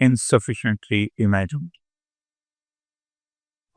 insufficiently imagined.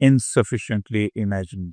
insufficiently imagined.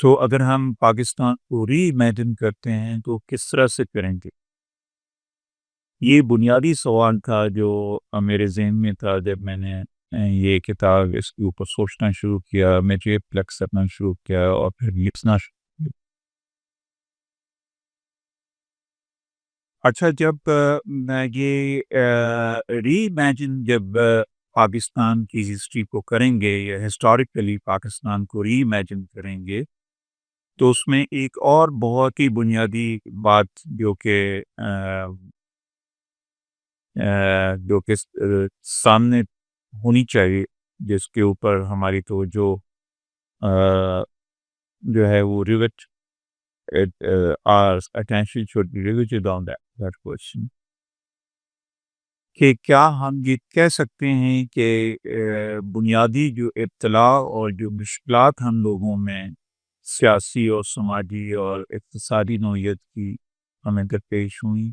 سو اگر ہم پاکستان کو ری امیجن کرتے ہیں تو کس طرح سے کریں گے؟ یہ بنیادی سوال تھا جو میرے ذہن میں تھا جب میں نے یہ کتاب اس کے اوپر سوچنا شروع کیا، مجھے پلیکس کرنا شروع کیا اور پھر لکھنا شروع کیا۔ اچھا، جب میں یہ ری امیجن جب پاکستان کی ہسٹری کو کریں گے یا ہسٹوریکلی پاکستان کو ری امیجن کریں گے تو اس میں ایک اور بہت ہی بنیادی بات جو کہ سامنے ہونی چاہیے، جس کے اوپر ہماری توجہ جو ہے وہ our attention should be riveted on that question کہ کیا ہم یہ کہہ سکتے ہیں کہ بنیادی جو ابتلاء اور جو مشکلات ہم لوگوں میں سیاسی اور سماجی اور اقتصادی نوعیت کی ہمیں درپیش ہوئی،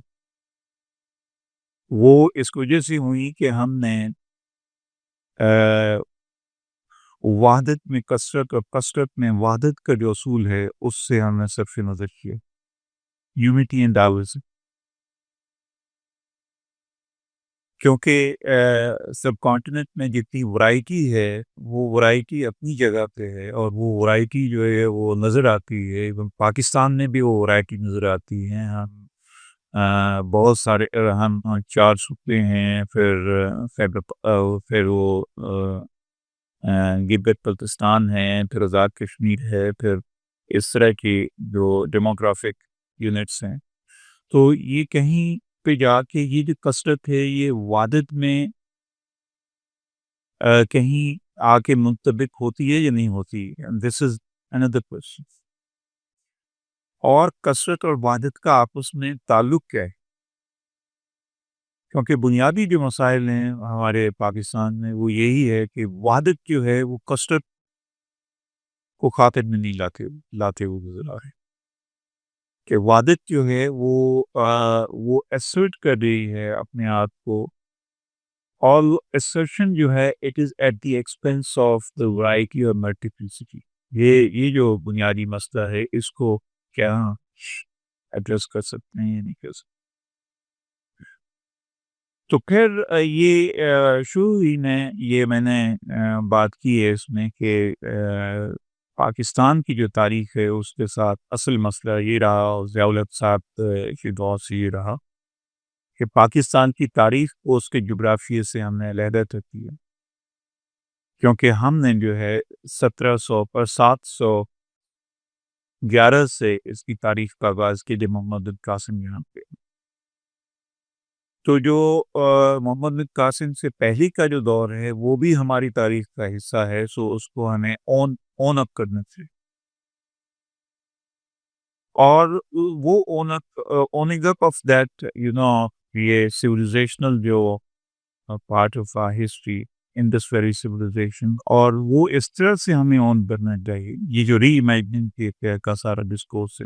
وہ اس وجہ سے ہوئی کہ ہم نے وحدت میں کثرت اور کثرت میں وحدت کا جو اصول ہے اس سے ہم نے صرف نظر کیا، یونٹی اینڈ ڈائیورسٹی، کیونکہ سب کانٹیننٹ میں جتنی ورائٹی ہے وہ ورائٹی اپنی جگہ پہ ہے اور وہ ورائٹی جو ہے وہ نظر آتی ہے، ایون پاکستان میں بھی وہ ورائٹی نظر آتی ہے۔ ہم بہت سارے ہم 4 صوبے ہیں، پھر وہ گلگت بلتستان ہے، پھر آزاد کشمیر ہے، پھر اس طرح کی جو ڈیموگرافک یونٹس ہیں، تو یہ کہیں پہ جا کے یہ جو کثرت ہے یہ وحدت میں کہیں آ کے منطبق ہوتی ہے یا نہیں ہوتی؟ دس از another question۔ اور کثرت اور وحدت کا آپس میں تعلق کیا ہے؟ کیونکہ بنیادی جو مسائل ہیں ہمارے پاکستان میں وہ یہی ہے کہ وحدت جو ہے وہ کثرت کو خاطر میں نہیں لاتے ہوئے نظر آ رہے، کہ وحدت جو ہے وہ ایسرٹ کر رہی ہے اپنے آپ کو، اور assertion جو ہے it is at the expense of the variety اور ملٹیپلسٹی۔ یہ جو بنیادی مسئلہ ہے اس کو کیا ایڈریس کر سکتے ہیں یا نہیں کر سکتے؟ تو پھر یہ شروع ہی میں نے بات کی ہے اس میں کہ پاکستان کی جو تاریخ ہے اس کے ساتھ اصل مسئلہ یہ رہا، اور ضیاء الحق صاحب کے دور سے یہ رہا کہ پاکستان کی تاریخ کو اس کے جغرافیے سے ہم نے علیحدہ کر دیا، کیونکہ ہم نے جو ہے 711 سے اس کی تاریخ کا آغاز کیا جب محمد بن قاسم یہاں پہ۔ تو جو محمد بن قاسم سے پہلے کا جو دور ہے وہ بھی ہماری تاریخ کا حصہ ہے، سو اس کو ہمیں اون اپ کرنا چاہیے، اور وہ اوننگ اپ آف دیٹ یہ سویلائزیشنل جو part of our history in this very civilisation, اور وہ اس طرح سے ہمیں اون کرنا چاہیے، یہ جو ری امیجننگ کا سارا ڈسکورس ہے،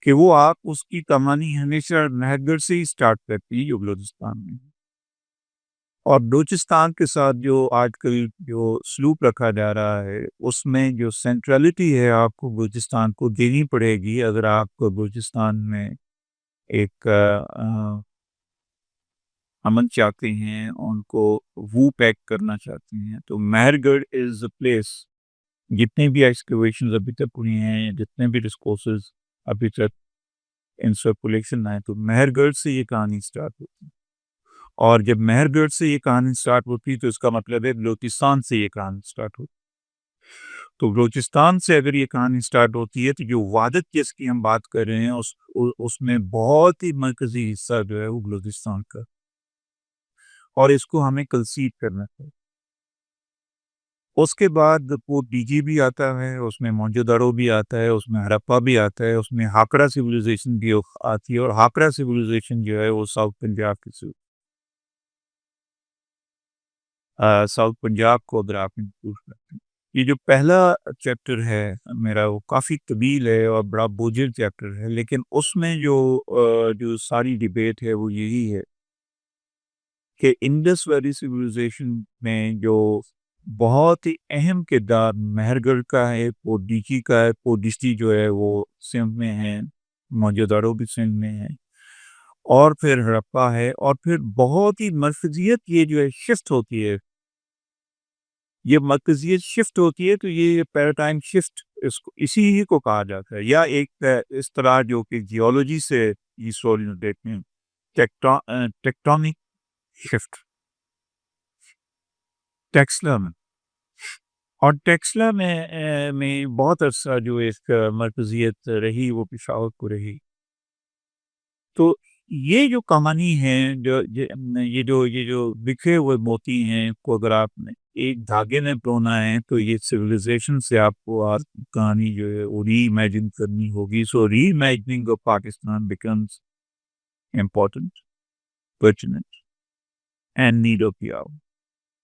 کہ وہ آپ اس کی کہانی ہمیشہ نہرگڑھ سے ہی اسٹارٹ کرتی ہے جو بلوچستان میں، اور بلوچستان کے ساتھ جو آج کل جو سلوک رکھا جا رہا ہے اس میں جو سینٹرلٹی ہے آپ کو بلوچستان کو دینی پڑے گی اگر آپ کو بلوچستان میں ایک امن چاہتے ہیں، ان کو وہ پیک کرنا چاہتے ہیں، تو مہر گڑھ از اے پلیس۔ جتنے بھی ایکسکیویشنز ابھی تک ہوئی ہیں، جتنے بھی ڈسکورسز ابھی تک ان سرکولیشن آئے، تو مہر گڑھ سے یہ کہانی سٹارٹ ہوتی ہے، اور جب مہر گڑھ سے یہ کہانی سٹارٹ ہوتی ہے تو اس کا مطلب ہے بلوچستان سے یہ کہانی سٹارٹ ہوتی ہے۔ تو بلوچستان سے اگر یہ کہانی سٹارٹ ہوتی ہے تو جو وحدت جس کی ہم بات کر رہے ہیں اس میں بہت ہی مرکزی حصہ جو ہے وہ بلوچستان کا، اور اس کو ہمیں کنسیڈ کرنا چاہیے۔ اس کے بعد وہ ڈی جی بھی آتا ہے، اس میں موہنجو بھی آتا ہے، اس میں ہرپا بھی آتا ہے، اس میں ہاکڑا سویلائزیشن بھی آتی ہے، اور ہاکڑا سویلائزیشن جو ہے وہ ساؤتھ پنجاب کی ساؤتھ پنجاب کو اگر آپ انکلوڈ کرتے ہیں۔ یہ جو پہلا چیپٹر ہے میرا وہ کافی طویل ہے اور بڑا بوجھل چیپٹر ہے، لیکن اس میں جو ساری ڈیبیٹ ہے وہ یہی ہے کہ انڈس ویلی سویلائزیشن میں جو بہت ہی اہم کردار مہرگڑھ کا ہے، پوڈیچی کا ہے۔ پوڈیچی جو ہے وہ سندھ میں ہے، موہنجودڑو بھی سندھ میں ہے، اور پھر ہڑپا ہے، اور پھر بہت ہی مرکزیت یہ جو ہے شفٹ ہوتی ہے، یہ مرکزیت شفٹ ہوتی ہے، تو یہ پیراٹائم شفٹ اسی ہی کو کہا جاتا ہے، یا ایک اصطلاح جو کہ جیولوجی سے اس رول دیتے ہیں، ٹیکٹونک شفٹ، ٹیکسلا میں۔ اور ٹیکسلا میں بہت عرصہ جو ایک مرکزیت رہی وہ پشاور کو رہی۔ تو یہ جو کہانی ہے، یہ جو بکھرے ہوئے موتی ہیں کو اگر آپ نے ایک دھاگے میں پرونا ہے، تو یہ سویلائزیشن سے آپ کو آج کہانی جو ہے وہ ری امیجن کرنی ہوگی۔ So reimagining of Pakistan becomes important, pertinent and need of the hour,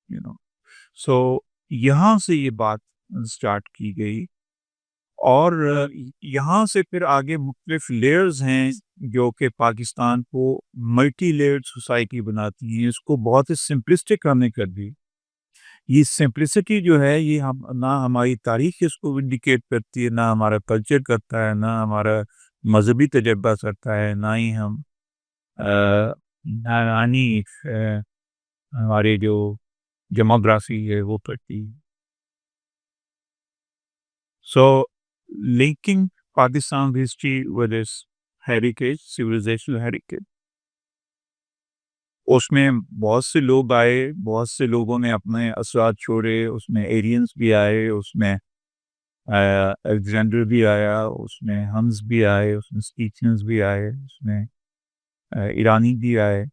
you know. So یہاں سے یہ بات سٹارٹ کی گئی، اور یہاں سے پھر آگے مختلف لیئرز ہیں جو کہ پاکستان کو ملٹی لیئرڈ سوسائٹی بناتی ہیں۔ اس کو بہت ہی سمپلسٹک ہم نے کر دی۔ یہ سمپلسٹی جو ہے یہ نہ ہماری تاریخ اس کو انڈیکیٹ کرتی ہے، نہ ہمارا کلچر کرتا ہے، نہ ہمارا مذہبی تجربہ کرتا ہے، نہ ہی ہم نانی ہمارے جو ڈیموگرافی ہے وہ کرتی ہے۔ سو linking Pakistan history with its heritage, civilizational heritage، اس میں بہت سے لوگ آئے، بہت سے لوگوں نے اپنے اثرات چھوڑے، اس میں ایرینز بھی آئے، اس میں الیگزینڈر بھی آیا، اس میں ہنس بھی آئے، اس میں اسکیچنز بھی آئے، اس میں ایرانی بھی آئے،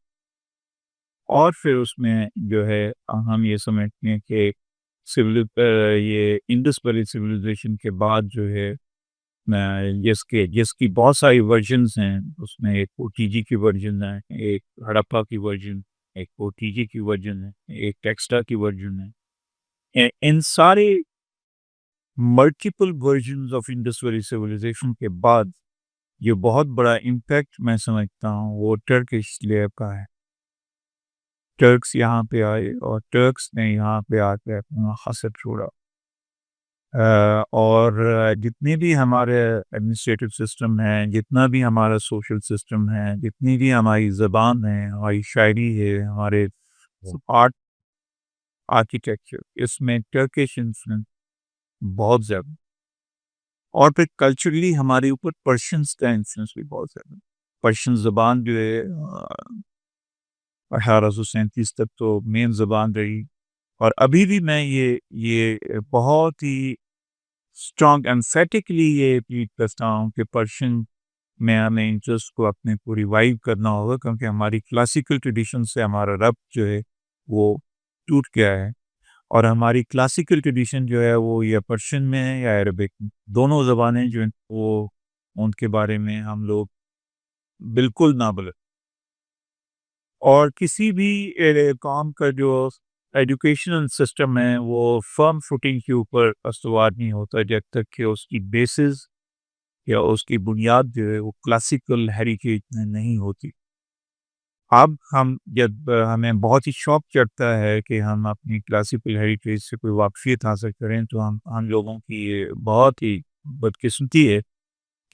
اور پھر اس میں جو ہے ہم یہ سمجھتے ہیں کہ یہ انڈس ویلی سویلائزیشن کے بعد جو ہے جس کی بہت ساری ورژنز ہیں، اس میں ایک اوٹیجی کی ورژن ہے، ایک ہڑپا کی ورژن، ایک اوٹیجی کی ورژن ہے، ایک ٹیکسٹا کی ورژن ہے۔ ان سارے multiple versions of Indus valley civilisation کے بعد جو بہت بڑا امپیکٹ میں سمجھتا ہوں وہ ٹرکش لیئر کا ہے۔ ٹرکس یہاں پہ آئے، اور ٹرکس نے یہاں پہ آ کے اپنا اثر چھوڑا، اور جتنے بھی ہمارے ایڈمنسٹریٹو سسٹم ہیں، جتنا بھی ہمارا سوشل سسٹم ہے، جتنی بھی ہماری زبان ہے، ہماری شاعری ہے، ہمارے آرٹ آرکیٹیکچر، اس میں ٹرکش انفلوئنس بہت زیادہ، اور پھر کلچرلی ہمارے اوپر پرشینس کا انفلوئنس بھی بہت زیادہ۔ پرشین زبان جو ہے 1837 تک تو مین زبان رہی، اور ابھی بھی میں یہ بہت ہی اسٹرانگ امفیٹکلی یہ اپیل کرتا ہوں کہ پرشین میں ہمیں انٹرسٹ کو اپنے کو ریوائیو کرنا ہوگا، کیونکہ ہماری کلاسیکل ٹریڈیشن سے ہمارا ربط جو ہے وہ ٹوٹ گیا ہے، اور ہماری کلاسیکل ٹریڈیشن جو ہے وہ یا پرشین میں ہے یا عربک میں، دونوں زبانیں جو ہیں وہ ان کے بارے میں ہم لوگ بالکل نہ بولے، اور کسی بھی کام کا جو ایجوکیشنل سسٹم ہے وہ فرم فوٹنگ کے اوپر استوار نہیں ہوتا جب تک کہ اس کی بیسز یا اس کی بنیاد جو ہے وہ کلاسیکل ہیریٹیج میں نہیں ہوتی۔ اب جب ہمیں بہت ہی شوق چڑھتا ہے کہ ہم اپنی کلاسیکل ہیریٹیج سے کوئی واقفیت حاصل کریں، تو ہم لوگوں کی یہ بہت ہی بدقسمتی ہے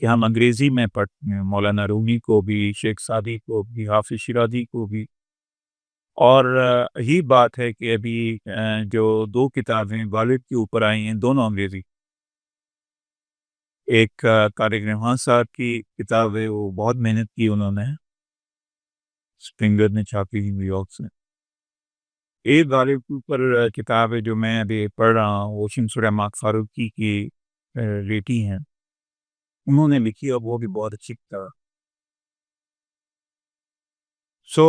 کہ ہم انگریزی میں پڑھتے ہیں، مولانا رومی کو بھی، شیخ سعدی کو بھی، حافظ شیرازی کو بھی، اور یہی بات ہے کہ ابھی جو دو کتابیں غالب کے اوپر آئی ہیں دونوں انگریزی، ایک طارق رحمان صاحب کی کتاب ہے، وہ بہت محنت کی انہوں نے، اسپرنگر نے چھاپی تھی نیو یارک سے۔ ایک غالب کے اوپر کتاب ہے جو میں ابھی پڑھ رہا ہوں، وہ شمس الرحمان فاروقی کی بیٹی ہیں، انہوں نے لکھی، اور وہ بھی بہت اچھی کتاب ہے۔ سو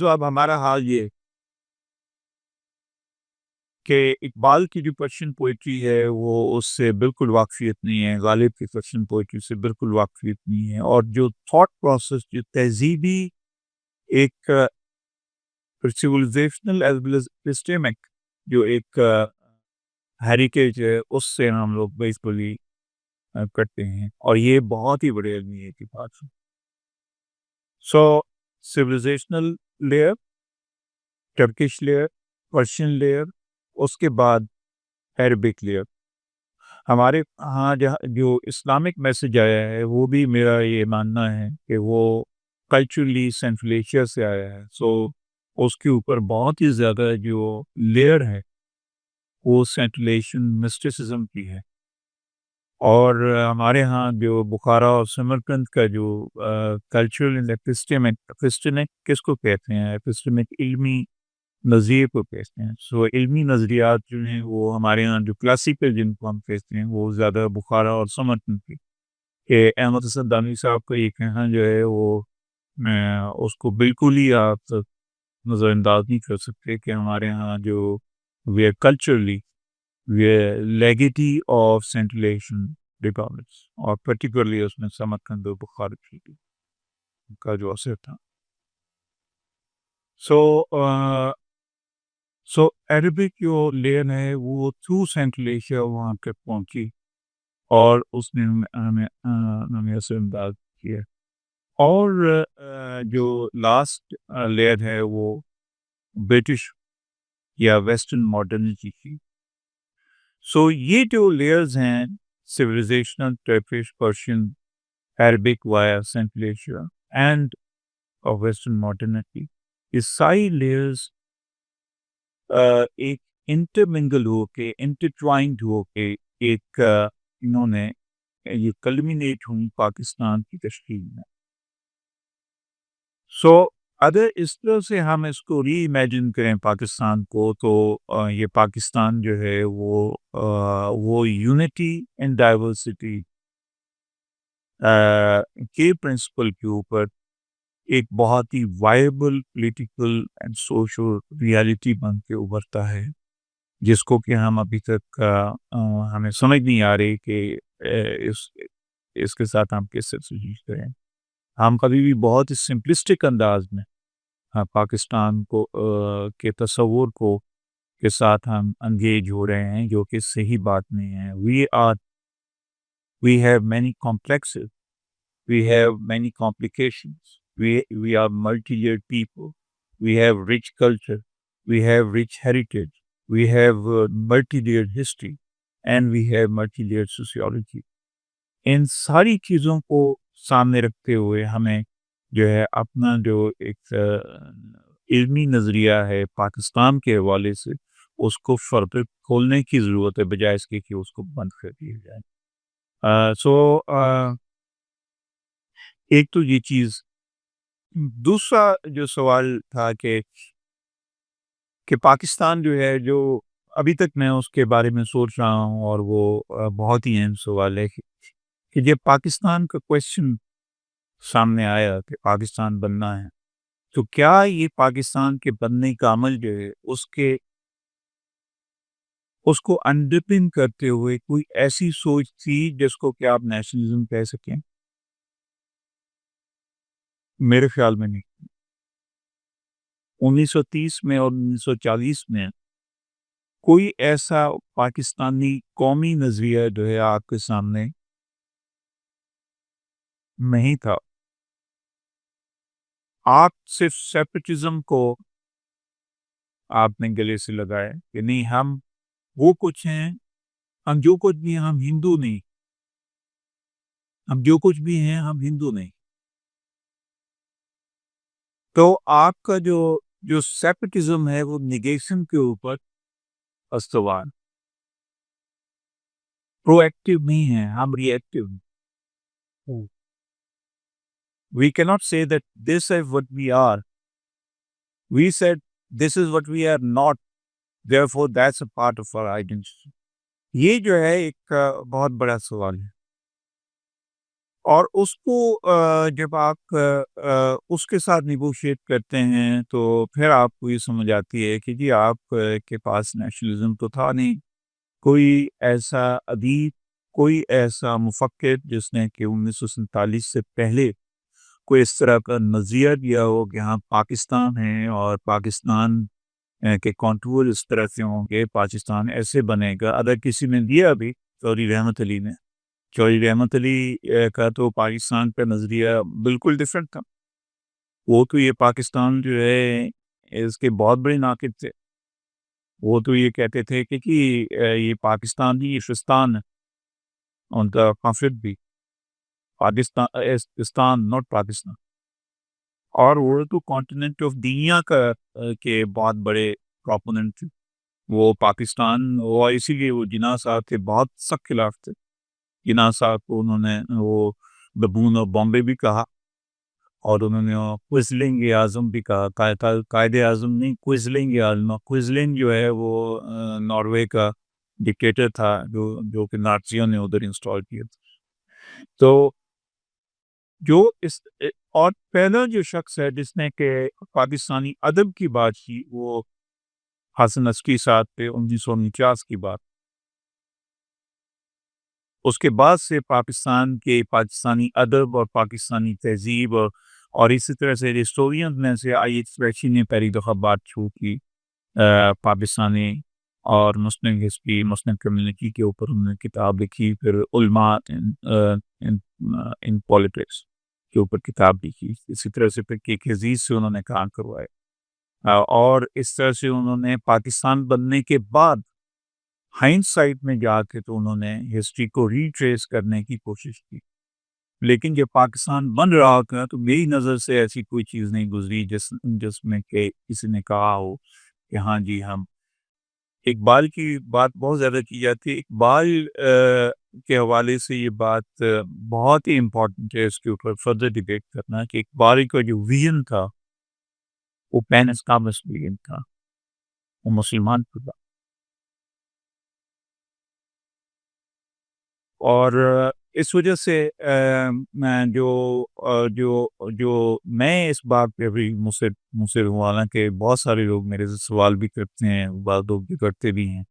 اب ہمارا حال یہ کہ اقبال کی جو پرشین پوئٹری ہے وہ اس سے بالکل واقفیت نہیں ہے، غالب کی پرشین پوئٹری سے بالکل واقفیت نہیں ہے، اور جو تھاٹ پروسیس، جو تہذیبی ایک سیولائزیشنل ایز ویل ایز ایپسٹیمک جو ایک ہیریٹیج ہے، اس سے ہم لوگ بیسیکلی کرتے ہیں، اور یہ بہت ہی بڑے علمی کی بات ہے۔ So civilisational layer, Turkish layer, Persian layer, اس کے بعد عربک لیئر. ہمارے ہاں جہاں جو اسلامک میسج آیا ہے وہ بھی میرا یہ ماننا ہے کہ وہ کلچرلی سینٹرل ایشیا سے آیا ہے. سو اس کے اوپر بہت ہی زیادہ جو لیئر ہے وہ سینٹرل ایشین مسٹیسزم کی ہے. اور ہمارے ہاں جو بخارا اور سمرقند کا جو کلچرل ایپسٹمک کس کو کہتے ہیں؟ ایپسٹمک علمی نظریے کو کہتے ہیں. سو علمی نظریات جو ہیں وہ ہمارے یہاں جو کلاسیکل جن کو ہم کہتے ہیں وہ زیادہ بخارا اور سمرقند کی. کہ احمد حسن دانوی صاحب کا یہ کہنا جو ہے وہ اس کو بالکل ہی آپ نظر انداز نہیں کر سکتے کہ ہمارے ہاں جو we are culturally we are legatee of Central Asian republics, اور پرٹیکولرلی اس میں سمرقند اور بخارا کا جو اثر تھا. سو سو عربک جو لیئر ہے وہ تھرو سینٹرل ایشیا وہاں تک پہنچی اور اس نے ہمیں اثر انداز کیا. اور جو لاسٹ لیئر ہے وہ برٹش یا ویسٹرن ماڈرنٹی کی. سو یہ جو لیئرز ہیں civilisational, Turkish, Persian, Arabic via Central Asia and western modernity, یہ ساری لیئرز ایک انٹرمنگل ہو کے انٹرٹوائنڈ ہو کے ایک انہوں نے یہ کلمینیٹ ہوئی پاکستان کی تشکیل میں. سو اگر اس طرح سے ہم اس کو ری امیجن کریں پاکستان کو تو یہ پاکستان جو ہے وہ یونٹی اینڈ ڈائیورسٹی کے پرنسپل کے اوپر ایک بہت ہی viable political and social reality بن کے ابھرتا ہے، جس کو کہ ہم ابھی تک ہمیں سمجھ نہیں آ رہی کہ اس کے ساتھ ہم کس سے سلوک کریں. ہم کبھی بھی بہت ہی سمپلسٹک انداز میں پاکستان کو کے تصور کو کے ساتھ ہم انگیج ہو رہے ہیں، جو کہ صحیح بات نہیں ہے. we have many complexes, we have many complications, we are multi-layered people, we have rich culture, we have rich heritage, we have multi-layered history, and we have multi-layered sociology. ان ساری چیزوں کو سامنے رکھتے ہوئے ہمیں جو ہے اپنا جو ایک علمی نظریہ ہے پاکستان کے حوالے سے اس کو فردر کھولنے کی ضرورت ہے، بجائے اس کے کہ اس کو بند کر دیا جائے. سو ایک تو یہ چیز. دوسرا جو سوال تھا کہ پاکستان جو ہے، جو ابھی تک میں اس کے بارے میں سوچ رہا ہوں اور وہ بہت ہی اہم سوال ہے کہ جب پاکستان کا کویشچن سامنے آیا کہ پاکستان بننا ہے تو کیا یہ پاکستان کے بننے کا عمل جو ہے اس کو انڈرپن کرتے ہوئے کوئی ایسی سوچ تھی جس کو کہ آپ نیشنلزم کہہ سکیں؟ میرے خیال میں نہیں. 1930 میں اور 1940 میں کوئی ایسا پاکستانی قومی نظریہ جو ہے آپ کے سامنے نہیں تھا. آپ صرف سیپریٹزم کو آپ نے گلے سے لگایا کہ نہیں، ہم وہ کچھ ہیں، ہم جو کچھ بھی ہیں ہم ہندو نہیں، ہم جو کچھ بھی ہیں ہم ہندو نہیں. تو آپ کا جو سیپریٹزم ہے وہ نیگیشن کے اوپر استوار، پرو ایکٹیو نہیں ہے، ہم ری active. We cannot say that this is what we are. We said this is what we are not. Therefore, that's a part of our identity. یہ جو ہے ایک بہت بڑا سوال ہے، اور اس کو جب آپ اس کے ساتھ نیگوشیٹ کرتے ہیں تو پھر آپ کو یہ سمجھ آتی ہے کہ جی آپ کے پاس نیشنلزم تو تھا نہیں. کوئی ایسا ادیب، کوئی ایسا مفکر جس نے کہ 1947 سے پہلے کوئی اس طرح کا نظریہ دیا ہو کہ ہاں پاکستان ہے اور پاکستان کے کانٹور اس طرح سے ہوں گے، پاکستان ایسے بنے گا. اگر کسی نے دیا بھی، چودھری رحمت علی نے، چودھری رحمت علی کا تو پاکستان کا نظریہ بالکل ڈفرینٹ تھا. وہ تو یہ پاکستان جو ہے اس کے بہت بڑے ناقد تھے. وہ تو یہ کہتے تھے کہ یہ پاکستان نہیں، یہ شستان ہے، ان کا کانسیپٹ بھی پاکستان ناٹ پاکستان، اور وہ تو کانٹیننٹ آف دنیا کا کے بہت بڑے پروپوننٹ تھے وہ پاکستان، اور اسی لیے وہ جناح صاحب کے بہت سخت خلاف تھے۔ جناح صاحب کو انہوں نے وہ ببون آف بامبے بھی کہا، اور انہوں نے کوئزلنگ اعظم بھی کہا، قائد اعظم نہیں، کوئزلنگ اعظم۔ کوئزلنگ جو ہے وہ ناروے کا ڈکٹیٹر تھا، جو کہ نازیوں نے ادھر انسٹال کیا تھا۔ تو جو اس اور پہلا جو شخص ہے جس نے کہ پاکستانی ادب کی بات کی، وہ حسن عسکری صاحب تھے، 1949 کی بات۔ اس کے بعد سے پاکستان کے پاکستانی ادب اور پاکستانی تہذیب اور اسی طرح سے ہسٹورین میں سے آئی ویشی نے پہلی دفعہ بات شروع کی پاکستانی اور مسلم ہسٹری، مسلم کمیونٹی کے اوپر انہوں نے کتاب لکھی، پھر علماء ان پالیٹکس کے اوپر کتاب لکھی، اسی طرح سے پھر کیک عزیز سے انہوں نے کام کروائے، اور اس طرح سے انہوں نے پاکستان بننے کے بعد ہائنڈ سائٹ میں جا کے تو انہوں نے ہسٹری کو ریٹریس کرنے کی کوشش کی، لیکن جب پاکستان بن رہا تھا تو میری نظر سے ایسی کوئی چیز نہیں گزری جس میں کہ کسی نے کہا ہو کہ ہاں جی ہم اقبال کی بات بہت زیادہ کی جاتی ہے۔ اقبال کے حوالے سے یہ بات بہت ہی امپورٹنٹ ہے اس کے اوپر فردر ڈیبیٹ کرنا، کہ اقبال کا جو ویژن تھا وہ پین اسلامسٹ ویژن تھا، وہ مسلمان تھا، اور اس وجہ سے میں جو میں اس بات پہ بھی مصر ہوں، حالانکہ بہت سارے لوگ میرے سے سوال بھی کرتے ہیں، بعض لوگ بھی کرتے بھی ہیں،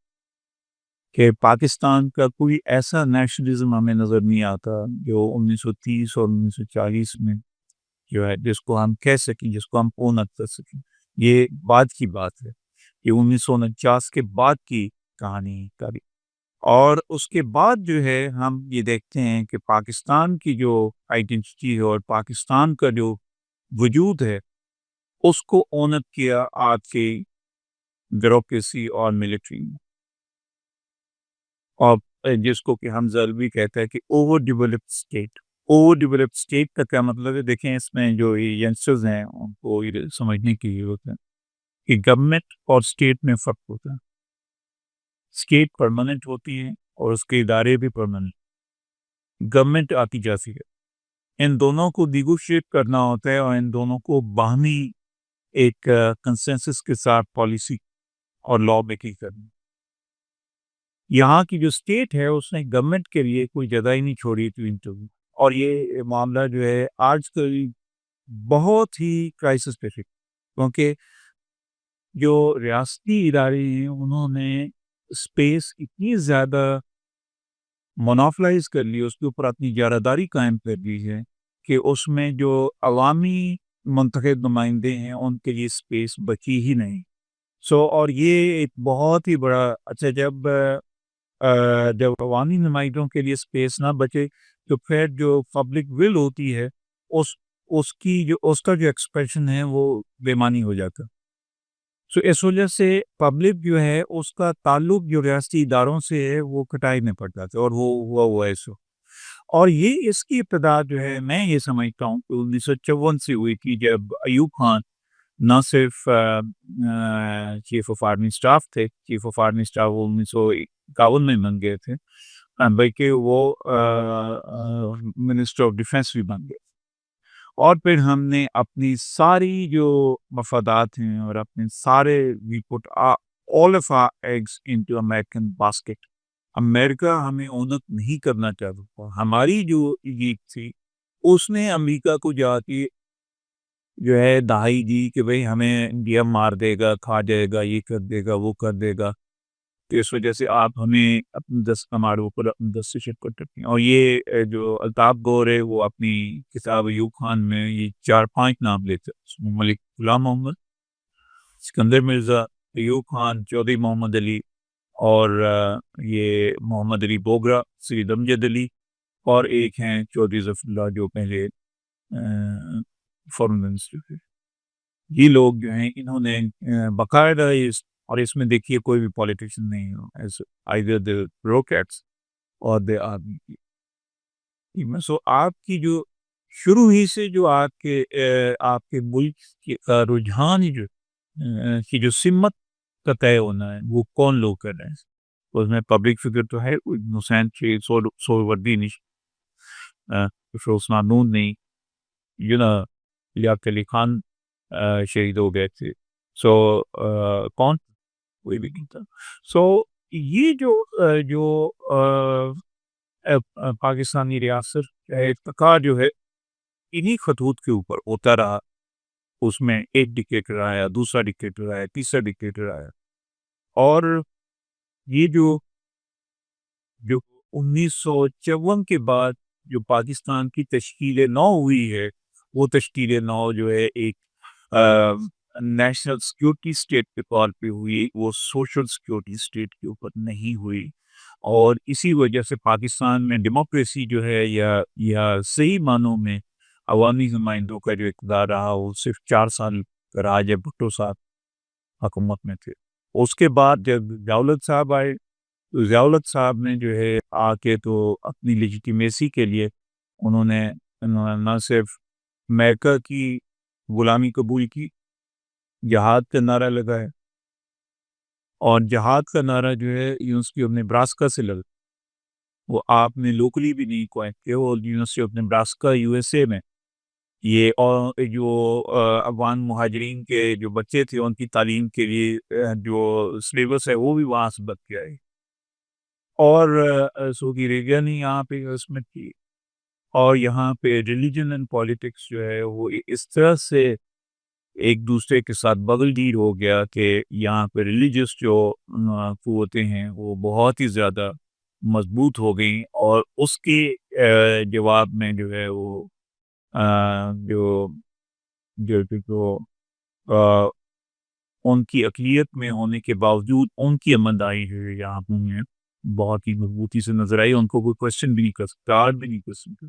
کہ پاکستان کا کوئی ایسا نیشنلزم ہمیں نظر نہیں آتا جو 1930 اور 1940 میں جو ہے جس کو ہم کہہ سکیں، جس کو ہم اون اپ کر سکیں۔ یہ بعد کی بات ہے، یہ 1949 کے بعد کی کہانی کا، اور اس کے بعد جو ہے ہم یہ دیکھتے ہیں کہ پاکستان کی جو آئیڈینٹی ہے اور پاکستان کا جو وجود ہے اس کو اون اپ کیا آج کی بیوروکریسی اور ملٹری نے، اور جس کو کہ ہم ضروری کہتے ہیں کہ over developed state. Over developed state کا کیا مطلب ہے؟ دیکھیں اس میں جو ینگسٹرز ہیں ان کو یہ سمجھنے کی ضرورت ہے کہ گورنمنٹ اور اسٹیٹ میں فرق ہوتا ہے۔ اسٹیٹ پرماننٹ ہوتی ہے اور اس کے ادارے بھی پرماننٹ، گورنمنٹ آتی جاتی ہے، ان دونوں کو نیگوشیٹ کرنا ہوتا ہے اور ان دونوں کو باہمی ایک کنسنسس کے ساتھ پالیسی اور لا میکنگ کرنی۔ یہاں کی جو اسٹیٹ ہے اس نے گورنمنٹ کے لیے کوئی جگہ ہی نہیں چھوڑی تھی انٹرویو، اور یہ معاملہ جو ہے آج کل بہت ہی کرائسس پہ ہے، کیونکہ جو ریاستی ادارے ہیں انہوں نے اسپیس اتنی زیادہ مونوپلائز کر لی، اس کے اوپر اپنی جارحداری قائم کر دی ہے کہ اس میں جو عوامی منتخب نمائندے ہیں ان کے لیے اسپیس بچی ہی نہیں۔ اور یہ ایک بہت ہی بڑا اچھا، جب عوامی نمائندوں کے لیے اسپیس نہ بچے تو پھر جو پبلک ول ہوتی ہے اس کا جو ایکسپریشن ہے وہ بے معنی ہو جاتا۔ اس وجہ سے پبلک جو ہے اس کا تعلق جو ریاستی اداروں سے ہے وہ کٹائی میں پڑ جاتا ہے، اور وہ ہوا ایسا، اور یہ اس کی ابتدا جو ہے میں یہ سمجھتا ہوں کہ 1954 سے ہوئی تھی، جب ایوب خان نہ صرف چیف آف آرمی اسٹاف تھے، چیف آف آرمی اسٹاف وہ 1951 میں بن گئے تھے، بلکہ وہ منسٹر آف ڈیفینس بھی بن گئے، اور پھر ہم نے اپنی ساری جو مفادات ہیں اور اپنے سارے we put all of our eggs into American basket۔ امریکہ ہمیں اونت نہیں کرنا چاہتا تھا، ہماری جو لیگ تھی اس نے امریکہ کو جا کے جو ہے دہائی دی کہ بھئی ہمیں انڈیا مار دے گا، کھا جائے گا، یہ کر دے گا، وہ کر دے گا، تو اس وجہ سے آپ ہمیں ہمارے اوپر اپنے دستخط کر سکتے ہیں۔ اور یہ جو الطاف گور ہے وہ اپنی کتاب ایوب خان میں یہ 4-5 نام لیتے ہیں: ملک غلام محمد، سکندر مرزا، ایوب خان، چودھری محمد علی، اور یہ محمد علی بوگرا، سید امجد علی، اور ایک ہیں چودھری ظفر اللہ جو پہلے فارن منسٹر تھے۔ یہ لوگ جو ہیں انہوں نے باقاعدہ اس اور اس میں دیکھیے کوئی بھی پولیٹیشین نہیں ہو، either the bureaucrats اور the army کی سو آپ کی جو شروع ہی سے جو آپ کے ملک کا رجحان ہی جو کی جو سمت کا طے ہونا ہے وہ کون لوگ کر رہے ہیں. اس میں پبلک فگر تو ہے حسین شیخ سہروردی نہیں، عثمان نون نہیں، لیاقت علی خان شہید ہو گئے تھے. سو کون کوئی بھی نہیں تھا. سو یہ جو پاکستانی ریاست کا ارتقا جو ہے انہی خطوط کے اوپر ہوتا رہا. اس میں ایک ڈکٹیٹر آیا، دوسرا ڈکٹیٹر آیا، تیسرا ڈکٹیٹر آیا، اور یہ جو 1954 کے بعد جو پاکستان کی تشکیل نو ہوئی ہے وہ تشکیل نو جو ہے ایک نیشنل سیکیورٹی اسٹیٹ کے طور پہ ہوئی، وہ سوشل سیکیورٹی اسٹیٹ کے اوپر نہیں ہوئی. اور اسی وجہ سے پاکستان میں ڈیموکریسی جو ہے یا صحیح معنوں میں عوامی نمائندوں کا جو اقتدار رہا وہ صرف 4 سال رہا جب بھٹو صاحب حکومت میں تھے. اس کے بعد جب ضیاءالحق صاحب آئے تو ضیاءالحق صاحب نے جو ہے آ کے تو اپنی لیجیٹیمیسی کے لیے انہوں نے نہ صرف امریکہ کی غلامی قبول کی، جہاد کا نعرہ لگایا، اور جہاد کا نعرہ جو ہے یونیورسٹی آف نیبراسکا سے لگا. وہ آپ نے لوکلی بھی نہیں کوائن کیا، وہ university of Nebraska U S A میں یہ اور جو افغان مہاجرین کے جو بچے تھے ان کی تعلیم کے لیے جو سلیبس ہے وہ بھی وہاں سے بد کیا ہے. اور سعودی عربیہ نے یہاں پہ عصمت کی، اور یہاں پہ ریلیجن اینڈ پالیٹکس جو ہے وہ اس طرح سے ایک دوسرے کے ساتھ بغل دیر ہو گیا کہ یہاں پہ ریلیجس جو قوتیں ہیں وہ بہت ہی زیادہ مضبوط ہو گئیں. اور اس کے جواب میں جو ہے وہ جو جو جو ان کی اقلیت میں ہونے کے باوجود ان کی امندائی جو ہے یہاں پہ بہت ہی مضبوطی سے نظر آئی. ان کو کوئی کوشچن بھی نہیں کر سکتا، آج بھی نہیں کر سکتا.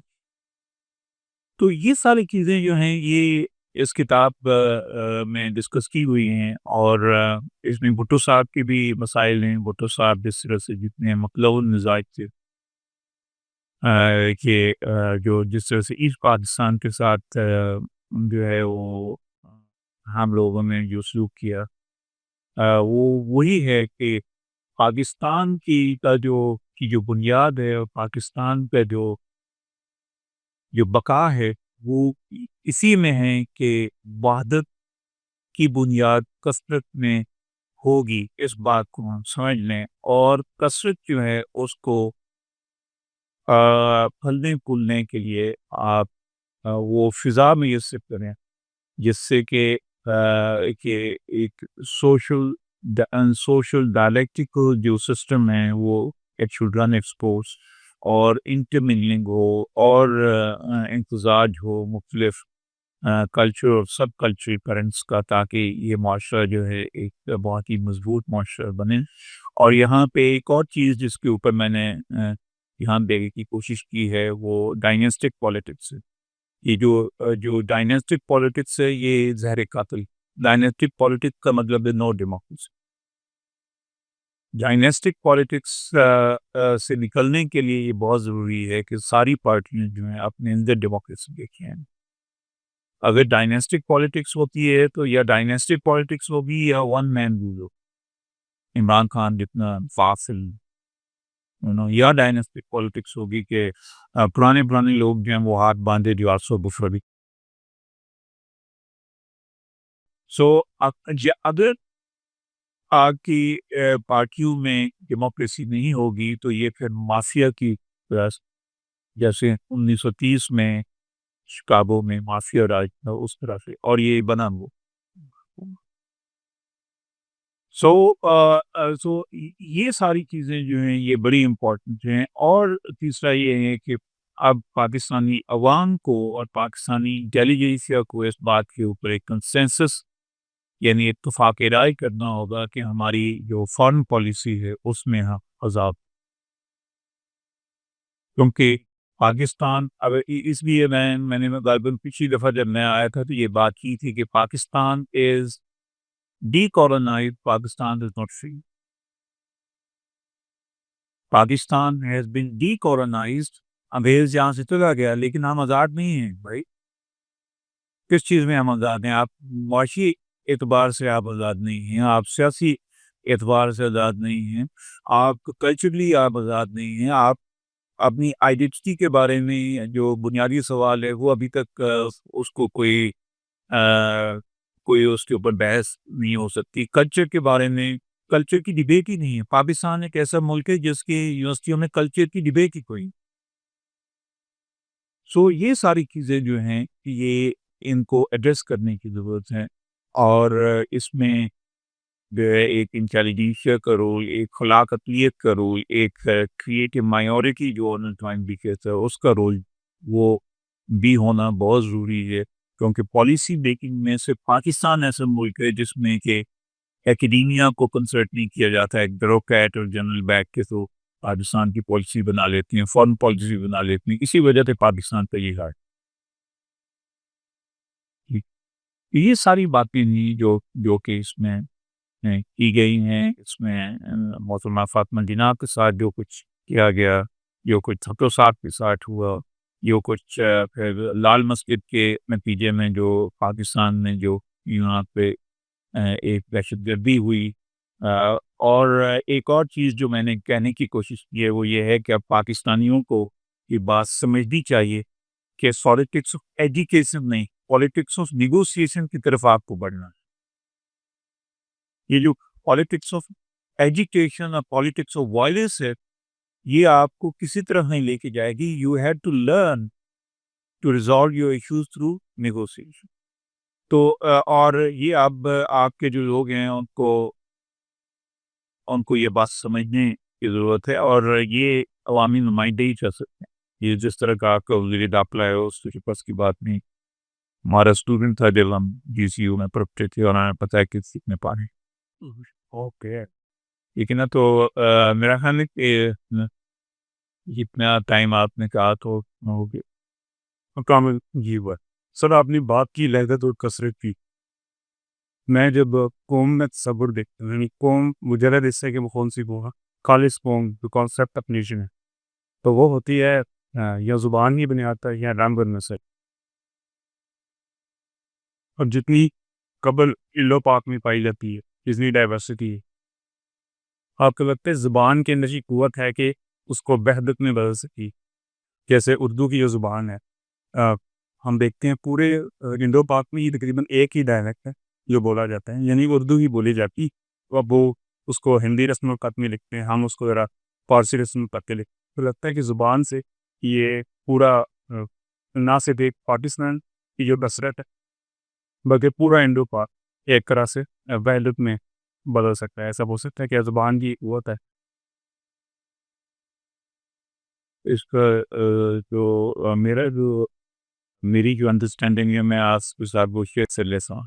تو یہ ساری چیزیں جو ہیں یہ اس کتاب میں ڈسکس کی ہوئی ہیں، اور اس میں بھٹو صاحب کے بھی مسائل ہیں. بھٹو صاحب جس طرح سے جتنے مقلوب مزاج تھے کہ جو جس طرح سے ایسٹ پاکستان کے ساتھ جو ہے وہ ہم لوگوں نے جو سلوک کیا وہ وہی ہے کہ پاکستان کی جو بنیاد ہے، اور پاکستان کا جو بقا ہے وہ اسی میں ہے کہ وحدت کی بنیاد کثرت میں ہوگی. اس بات کو ہم سمجھ لیں، اور کثرت جو ہے اس کو پھلنے پھولنے کے لیے آپ وہ فضا میسر کریں جس سے کہ ایک سوشل ڈائلیکٹیکل جو سسٹم ہے وہ اٹ شوڈ رن ایکسپورس، اور انٹرمنگلنگ ہو، اور امتزاج ہو مختلف کلچر اور سب کلچرل کرنٹس کا، تاکہ یہ معاشرہ جو ہے ایک بہت ہی مضبوط معاشرہ بنے. اور یہاں پہ ایک اور چیز جس کے اوپر میں نے دھیان دینے کی کوشش کی ہے وہ ڈائنیسٹک پالیٹکس ہے. یہ جو ڈائنیسٹک پالیٹکس ہے یہ زہر قاتل. ڈائنیسٹک پالیٹکس کا مطلب ہے نو ڈیموکریسی. ڈائنیسٹک پالیٹکس سے نکلنے کے لیے یہ بہت ضروری ہے کہ ساری پارٹیاں جو ہیں اپنے اندر ڈیموکریسی دیکھیں. اگر ڈائنیسٹک پالیٹکس ہوتی ہے تو یا ڈائنیسٹک پالیٹکس ہوگی یا ون مین رول ہو، عمران خان جتنا فاصل، یا ڈائنیسٹک پالیٹکس ہوگی کہ پرانے لوگ جو ہیں وہ ہاتھ باندھے جو آسو بفر. سو اگر آپ کی پارٹیوں میں ڈیموکریسی نہیں ہوگی تو یہ پھر مافیا کی طرح، جیسے 1930 میں شکاگو میں مافیا راج تھا اس طرح سے، اور یہ بنا وہ. سو یہ ساری چیزیں جو ہیں یہ بڑی امپورٹنٹ ہیں. اور تیسرا یہ ہے کہ اب پاکستانی عوام کو اور پاکستانی انٹیلیجنسیا کو اس بات کے اوپر ایک کنسنسس یعنی اتفاق رائے کرنا ہوگا کہ ہماری جو فارن پالیسی ہے اس میں عذاب، کیونکہ پاکستان اب اس لیے میں نے غالباً پچھلی دفعہ جب میں آیا تھا تو یہ بات کی تھی کہ پاکستان از decolonized, Pakistan is not free. Pakistan has been decolonized. انگریز یہاں سے چلا گیا لیکن ہم آزاد نہیں ہیں بھائی. کس چیز میں ہم آزاد ہیں؟ آپ معاشی اعتبار سے آپ آزاد نہیں ہیں, آپ سیاسی اعتبار سے آزاد نہیں ہیں, آپ کلچرلی آپ آزاد نہیں ہیں, آپ اپنی آئیڈینٹی کے بارے میں جو بنیادی سوال ہے وہ ابھی تک اس کو کوئی اس کے اوپر بحث نہیں ہو سکتی. کلچر کے بارے میں کلچر کی ڈبیٹ ہی نہیں ہے. پاکستان ایک ایسا ملک ہے جس کی یونیورسٹیوں میں کلچر کی ڈبیٹ ہی کوئی. سو یہ ساری چیزیں جو ہیں یہ ان کو ایڈریس کرنے کی ضرورت ہے, اور اس میں جو ہے ایک انٹیلیجنسیا کا رول, ایک خلاق عقلیت کا رول, ایک کریٹو مائنورٹی جو ٹائم بھی کہتا ہے اس کا رول وہ بھی ہونا بہت ضروری ہے. کیونکہ پالیسی میکنگ میں صرف پاکستان ایسا ملک ہے جس میں کہ ایکیڈیمیا کو کنسلٹ نہیں کیا جاتا ہے. ایک بیوروکریٹ اور جنرل بیک کے تو پاکستان کی پالیسی بنا لیتی ہیں, فارن پالیسی بنا لیتی ہیں. اسی وجہ سے پاکستان پہ یہ ہے. یہ ساری باتیں نہیں جو کہ اس میں کی گئی ہیں. اس میں محترمہ فاطمہ جناح کے ساتھ جو کچھ کیا گیا, جو کچھ تھکو صاحب کے ساتھ ہوا, جو کچھ پھر لال مسجد کے نتیجے میں جو پاکستان میں جو یہاں پہ ایک دہشت گردی ہوئی, اور ایک اور چیز جو میں نے کہنے کی کوشش کی ہے وہ یہ ہے کہ اب پاکستانیوں کو یہ بات سمجھنی چاہیے کہ پالیٹکس آف ایجوکیشن نہیں, پالیٹکس آف نیگوسیشن کی طرف آپ کو بڑھنا ہے. یہ جو پالیٹکس آف ایجوکیشن اور پالیٹکس آف وائلنس ہے یہ آپ کو کسی طرح نہیں لے کے جائے گی. You have to learn to resolve your issues through negotiation. تو اور یہ اب آپ کے جو لوگ ہیں ان کو یہ بات سمجھنے کی ضرورت ہے, اور یہ عوامی نمائندے ہی چل سکتے ہیں. یہ جس طرح کا آپ کا وزیر داخلہ ہے اس کے پاس کی بات نہیں. ہمارا اسٹوڈنٹ تھا جب ہم جی سی یو میں پڑھتے تھے اور ہمیں پتہ ہے کہ سیکھنے پانے. اوکے لیکن تو میرا خیال ہے کہ جتنا ٹائم آپ نے کہا تو ہو گیا کامل. جی بات سر, آپ نے بات کی لہجت اور کثرت کی. میں جب قوم میں تصور دیکھتا ہوں, یعنی قوم مجرد اس سے کہ وہ کون سی قوم ہے, خالص قوم جو کانسیپٹ آف نیشن ہے, تو وہ ہوتی ہے یا زبان کی بنیاد پر یا رنگ اور نسل. اور جتنی قبل علو پاک میں پائی جاتی ہے, جتنی ڈائیورسٹی ہے, آپ کو لگتا ہے زبان کے اندر یہ قوت ہے کہ اس کو وحدت میں بدل سکی. جیسے اردو کی جو زبان ہے, ہم دیکھتے ہیں پورے انڈو پاک میں یہ تقریباً ایک ہی ڈائلیکٹ ہے جو بولا جاتا ہے, یعنی اردو ہی بولی جاتی. اب وہ اس کو ہندی رسم الخط میں لکھتے ہیں, ہم اس کو ذرا فارسی رسم الخط میں لکھتے ہیں. تو لگتا ہے کہ زبان سے یہ پورا نہ صرف ایک پاکستان کی جو بصرت ہے بلکہ پورا انڈو پاک ایک طرح سے وحدت میں بدل سکتا ہے. ایسا ہو سکتا ہے کہ زبان کی قوت ہے. اس کا میری جو انڈرسٹینڈنگ ہے میں آج کے ساتھ وہ شیئر سے لیتا ہوں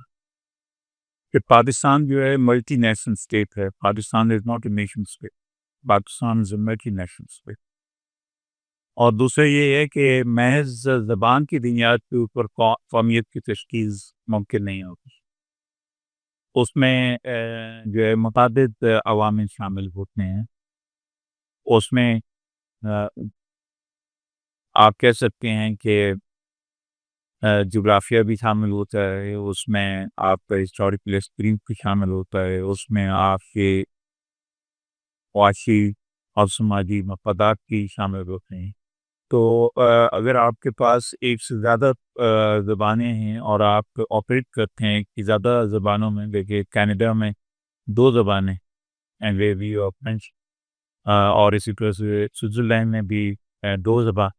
کہ پاکستان جو ہے ملٹی نیشنل اسٹیٹ ہے. Pakistan is not a nation state, Pakistan is a multi national state. اور دوسرا یہ ہے کہ محض زبان کی بنیاد کے اوپر قومیت کی تشکیل ممکن نہیں ہوتی. اس میں جو ہے متعدد عوامل شامل ہوتے ہیں. اس میں آپ کہہ سکتے ہیں کہ جغرافیہ بھی شامل ہوتا ہے, اس میں آپ کا ہسٹوریکل ایکسپیرینس بھی شامل ہوتا ہے, اس میں آپ کے معاشی اور سماجی مفادات بھی شامل ہوتے ہیں. تو اگر آپ کے پاس ایک سے زیادہ زبانیں ہیں اور آپ آپریٹ کرتے ہیں کہ زیادہ زبانوں میں, دیکھیے کینیڈا میں 2 زبانیں انگریزی اور فرینچ, اور اسی طرح سے سوئٹزرلینڈ میں بھی 2 زبان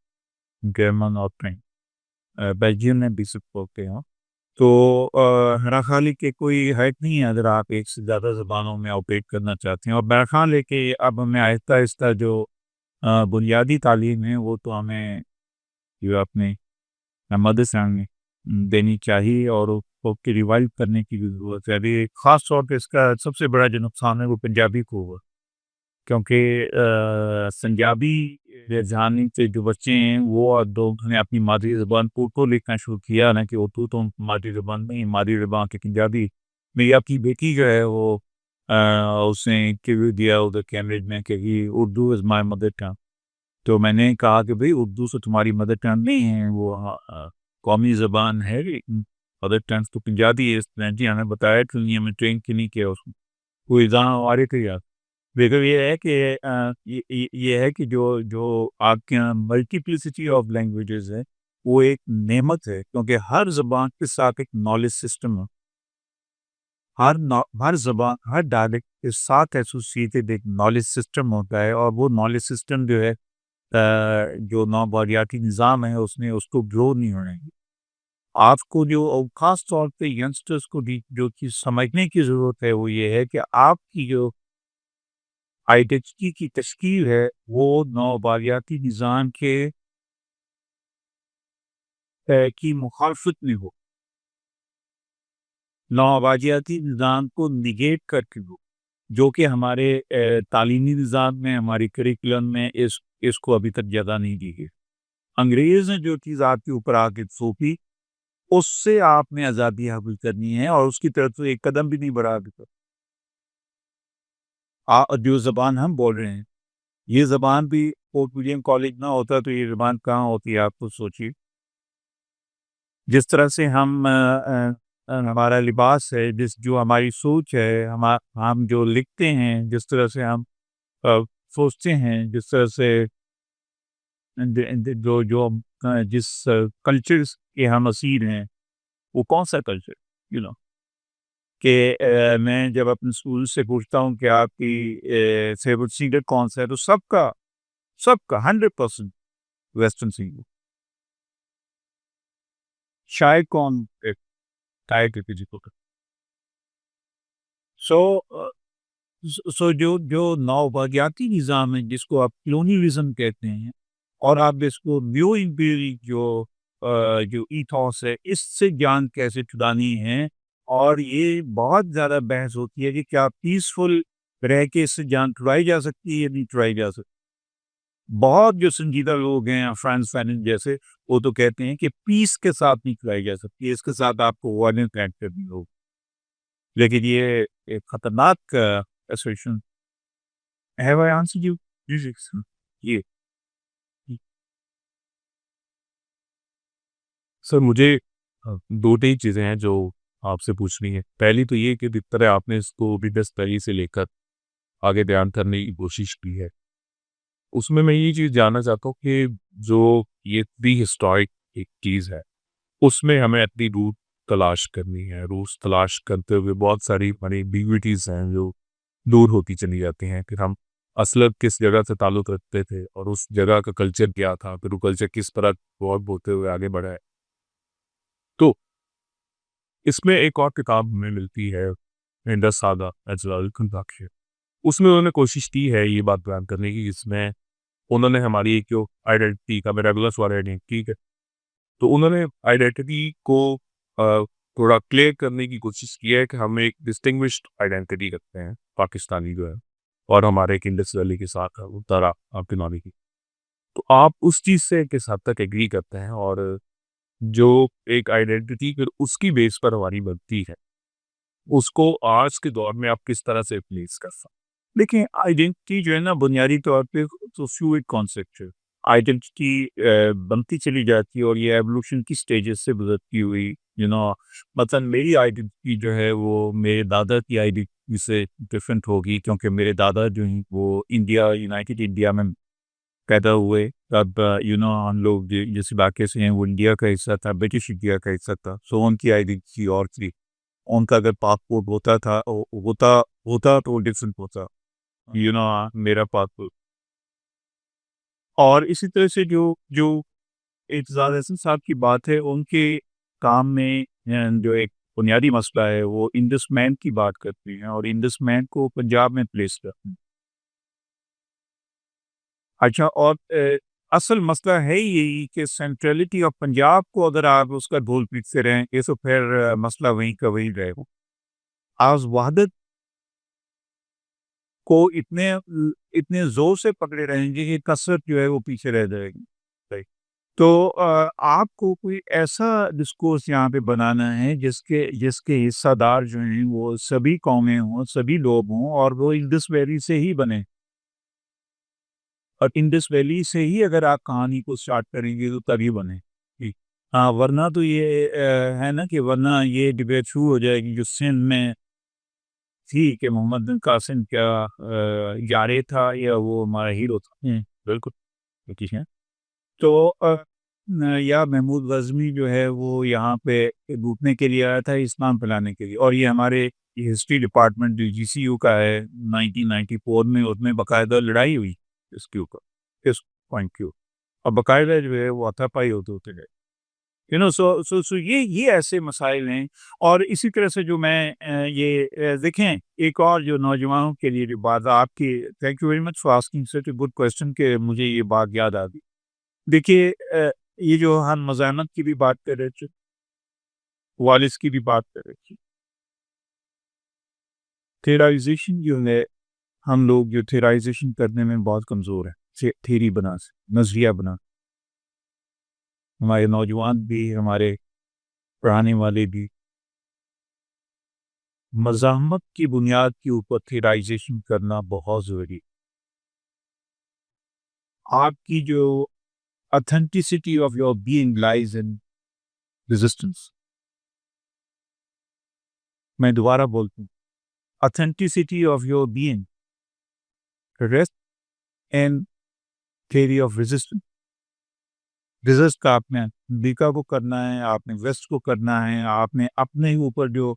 جرمن اور فرینچ, بیلجیم میں بھی سب ہوتے ہیں. تو میرا خیال ہے کہ کوئی حرج نہیں ہے اگر آپ ایک سے زیادہ زبانوں میں آپریٹ کرنا چاہتے ہیں. اور میرا خیال ہے کہ اب ہمیں آہستہ آہستہ جو بنیادی تعلیم ہے وہ تو ہمیں جو اپنے مدرسہ میں دینی چاہیے اور اس کو ریوائو کرنے کی بھی ضرورت ہے. ابھی خاص طور پہ اس کا سب سے بڑا جو نقصان ہے وہ پنجابی کو ہوا, کیونکہ پنجابی ذہانی سے جو بچے ہیں وہ لوگوں نے اپنی مادری زبان کو لکھنا شروع کیا, نہ کہ اردو تو مادری زبان نہیں, مادری زبان کے پنجابی میری آپ کی بیٹی جو ہے وہ اس نے انٹرویو دیا ادھر کیمبرج میں کہ اردو از مائی مدر ٹنگ. تو میں نے کہا کہ بھئی اردو تو تمہاری مدر ٹنگ نہیں ہے، وہ قومی زبان ہے، لیکن مدر ٹنگ تو پنجابی ہے. اس نے جی ہمیں بتایا کہ نہیں، ہمیں ٹرین کی نہیں کیا اس میں. کوئی ایگزام ہمارے تھے یار. لیکن یہ ہے کہ یہ ہے کہ جو آپ کے یہاں ملٹیپلسٹی آف لینگویجز ہے وہ ایک نعمت ہے، کیونکہ ہر زبان کے ساتھ ایک نالج سسٹم ہے. ہر زبان، ہر ڈائلیکٹ کے ساتھ ایسوسیٹڈ ایک نالج سسٹم ہوتا ہے، اور وہ نالج سسٹم جو ہے جو نوآبادیاتی نظام ہے اس نے اس کو گرو نہیں ہونے دی. آپ کو جو اور خاص طور پہ ینگسٹرس کو بھی جو چیز سمجھنے کی ضرورت ہے وہ یہ ہے کہ آپ کی جو آئیڈینٹی کی تشکیل ہے وہ نوآبادیاتی نظام کے کی مخالفت میں ہو، نوآبادیاتی نظام کو نگیٹ کر کے ہو، جو کہ ہمارے تعلیمی نظام میں، ہماری کریکولم میں اس کو ابھی تک جگہ نہیں دی گئی. انگریز نے جو چیز آپ کے اوپر آ کے تھوپی، اس سے آپ نے آزادی حاصل کرنی ہے، اور اس کی طرف سے ایک قدم بھی نہیں بڑھا ابھی تک. جو زبان ہم بول رہے ہیں، یہ زبان بھی فورٹ ولیم کالج نہ ہوتا تو یہ زبان کہاں ہوتی ہے؟ آپ کو سوچیے. جس طرح سے ہمارا لباس ہے، جو ہماری سوچ ہے، ہم جو لکھتے ہیں، جس طرح سے ہم سوچتے ہیں، جس طرح سے جس کلچر کے ہم اسیر ہیں، وہ کون سا کلچر یو نو کہ میں جب اپنے اسکول سے پوچھتا ہوں کہ آپ کی فیوریٹ سنگر کون سا ہے، تو سب کا 100% ویسٹرن سنگر. شاید کون ٹائپ کے کسی کو. سو جو نوآبادیاتی نظام ہے جس کو آپ کلونیلزم کہتے ہیں، اور آپ اس کو نیو امپیری جو ایتھوس ہے، اس سے جان کیسے چھڑانی ہے. اور یہ بہت زیادہ بحث ہوتی ہے کہ کیا پیسفل رہ کے اس سے جان چھڑائی جا سکتی ہے یا نہیں چھڑائی جا سکتی. بہت جو سنجیدہ لوگ ہیں فرانس فینن جیسے، وہ تو کہتے ہیں کہ پیس کے ساتھ نہیں چھڑائی جا سکتی، اس کے ساتھ آپ کو وائلنس ایکٹ کرنی ہوگی. لیکن یہ ایک خطرناک assertion. Have I answered you? Music. یہ سر مجھے دو تین چیزیں ہیں جو آپ سے پوچھنی ہے. پہلی تو یہ کہ جس طرح آپ نے اس کو بھی دستری سے لے کر آگے بیان کرنے کی کوشش کی ہے، اس میں یہ چیز جاننا چاہتا ہوں کہ جو یہ بھی ہسٹورک ایک چیز ہے، اس میں ہمیں اپنی روٹ تلاش کرنی ہے. روٹ تلاش کرتے ہوئے بہت ساری ہماری ایمبیگوٹیز ہیں جو دور ہوتی چلی جاتی ہیں. پھر ہم اصل کس جگہ سے تعلق رکھتے تھے اور اس جگہ کا کلچر کیا تھا، پھر وہ کلچر کس طرح ایوالو ہوتے ہوئے آگے بڑھا ہے. تو اس میں ایک اور کتاب ہمیں ملتی ہے، انڈس ساگا اجلال کنتاکشر. اس میں انہوں نے کوشش کی ہے یہ بات بیان کرنے کی، جس میں انہوں نے ہماری ایک جو آئیڈینٹی کا میرا سوال ہے ٹھیک ہے، تو انہوں نے آئیڈینٹی کو تھوڑا کلیئر کرنے کی کوشش کی ہے کہ ہم ایک ڈسٹنگوشڈ آئیڈینٹی رکھتے ہیں پاکستانی جو ہے، اور ہمارے ایک انڈس ویلی کے ساتھ ہے وہ تارا آپ کے نامی کی. تو آپ اس چیز سے کس حد تک ایگری کرتے ہیں، اور جو ایک آئیڈینٹی پھر اس کی بیس پر ہماری بنتی ہے، اس کو آج کے دور میں آپ کس طرح سے پلیس کر سکتے؟ دیکھیں، آئیڈینٹی جو ہے نا بنیادی طور پہ تو فلوئڈ کانسیپٹ ہے. آئیڈینٹی بنتی چلی جاتی ہے، اور یہ ایوولوشن کی سٹیجز سے گزرتی ہوئی مثلا میری آئیڈینٹی جو ہے وہ میرے دادا کی آئیڈینٹی سے ڈفرینٹ ہوگی، کیونکہ میرے دادا جو ہیں وہ یونائٹیڈ انڈیا میں پیدا ہوئے. اب ہم لوگ جس علاقے سے ہیں وہ انڈیا کا حصہ تھا، برٹش انڈیا کا حصہ تھا. سو ان کی آئیڈینٹی اور تھی. ان کا اگر پاسپورٹ ہوتا تو ڈفرینٹ ہوتا میرا پاسپورٹ. اور اسی طرح سے جو اعتزاز احسن صاحب کی بات ہے، ان کے کام میں جو ایک بنیادی مسئلہ ہے وہ انڈس مین کی بات کرتے ہیں، اور انڈس مین کو پنجاب میں پلیس کرتے ہیں. اچھا، اور اصل مسئلہ ہے یہی کہ سینٹرلٹی آف پنجاب کو اگر آپ اس کا ڈھول پیٹتے رہیں گے تو پھر مسئلہ وہیں کا وہیں رہے گا. آج وحدت کو اتنے زور سے پکڑے رہیں گے کہ کثرت جو ہے وہ پیچھے رہ جائے گی. تو آپ کو کوئی ایسا ڈسکورس یہاں پہ بنانا ہے جس کے حصہ دار جو ہیں وہ سبھی قومیں ہوں، سبھی لوگ ہوں، اور وہ انڈس ویلی سے ہی بنے، اور انڈس ویلی سے ہی اگر آپ کہانی کو اسٹارٹ کریں گے تو تبھی بنے. ٹھیک. ہاں، ورنہ تو یہ ہے نا، کہ ورنہ یہ ڈبیٹ شروع ہو جائے گی جو سندھ میں تھی کہ محمد بن قاسم کیا یارے تھا یا وہ ہمارا ہیرو تھا. بالکل ٹھیک ہے. تو یا محمود غزنوی جو ہے وہ یہاں پہ لوٹنے کے لیے آیا تھا، اسلام پھیلانے کے لیے. اور یہ ہمارے ہسٹری ڈپارٹمنٹ جو جی سی یو کا ہے 1994 میں، اس میں باقاعدہ لڑائی ہوئی اس کے اوپر، اس پوائنٹ کے اوپر، اور باقاعدہ جو ہے وہ ہاتھا پائی ہوتے گئے. سو یہ ایسے مسائل ہیں. اور اسی طرح سے جو میں دیکھیں، ایک اور جو نوجوانوں کے لیے جو بات آپ کی، thank you very much for asking such a good question, کہ مجھے یہ بات یاد آ گئی. دیکھیے، یہ جو ہم مزاحمت کی بھی بات کر رہے تھے، والس کی بھی بات کر رہے تھے، تھیرائزیشن جو ہے، ہم لوگ جو تھیرائزیشن کرنے میں بہت کمزور ہیں، تھیری بنا سے، نظریہ بنا. ہمارے نوجوان بھی، ہمارے پڑھانے والے بھی، مزاحمت کی بنیاد کے اوپر تھیرائزیشن کرنا بہت ضروری ہے. آپ کی جو authenticity of your being lies in resistance. میں دوبارہ بولتا ہوں، authenticity of your being rests in theory of resistance. Resist کا آپ نے امریکہ کو کرنا ہے، آپ نے ویسٹ کو کرنا ہے، آپ نے اپنے اوپر جو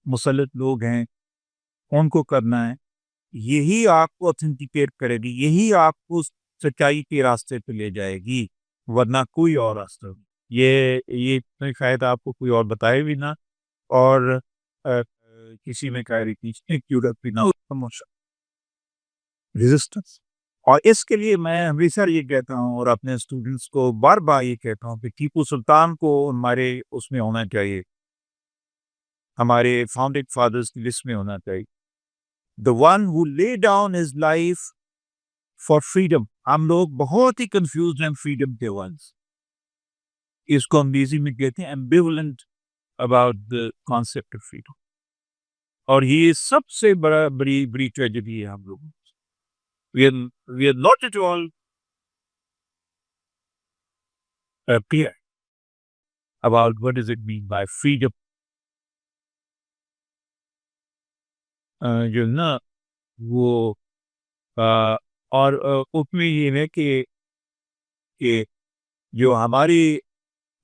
مسلط لوگ ہیں ان کو کرنا ہے. یہی آپ کو اتھینٹیکیٹ کرے گی، یہی آپ کو سچائی کے راستے پہ لے جائے گی، ورنہ کوئی اور راستہ نہیں. یہ شاید آپ کو کوئی اور بتائے بھی نہ، اور کسی میں کہہ رہی تھی کیورت بھی نہ ریزسٹنس. اور اس کے لیے میں ہمیشہ یہ کہتا ہوں، اور اپنے اسٹوڈنٹس کو بار بار یہ کہتا ہوں، کہ ٹیپو سلطان کو ہمارے اس میں ہونا چاہیے، ہمارے فاؤنڈنگ فادرز کی لسٹ میں ہونا چاہیے. The one who lay down his life for freedom. ہم لوگ بہت ہی کنفیوزڈ ہیں فریڈم کے ونس. اس کو انگریزی میں کہتے ہیں ambivalent about the concept of freedom. اور یہ سب سے بڑی ٹریجڈی ہے ہم لوگوں. We are not at all clear about what does it mean by freedom. جو نا وہ اور اس میں یہ ہے کہ جو ہماری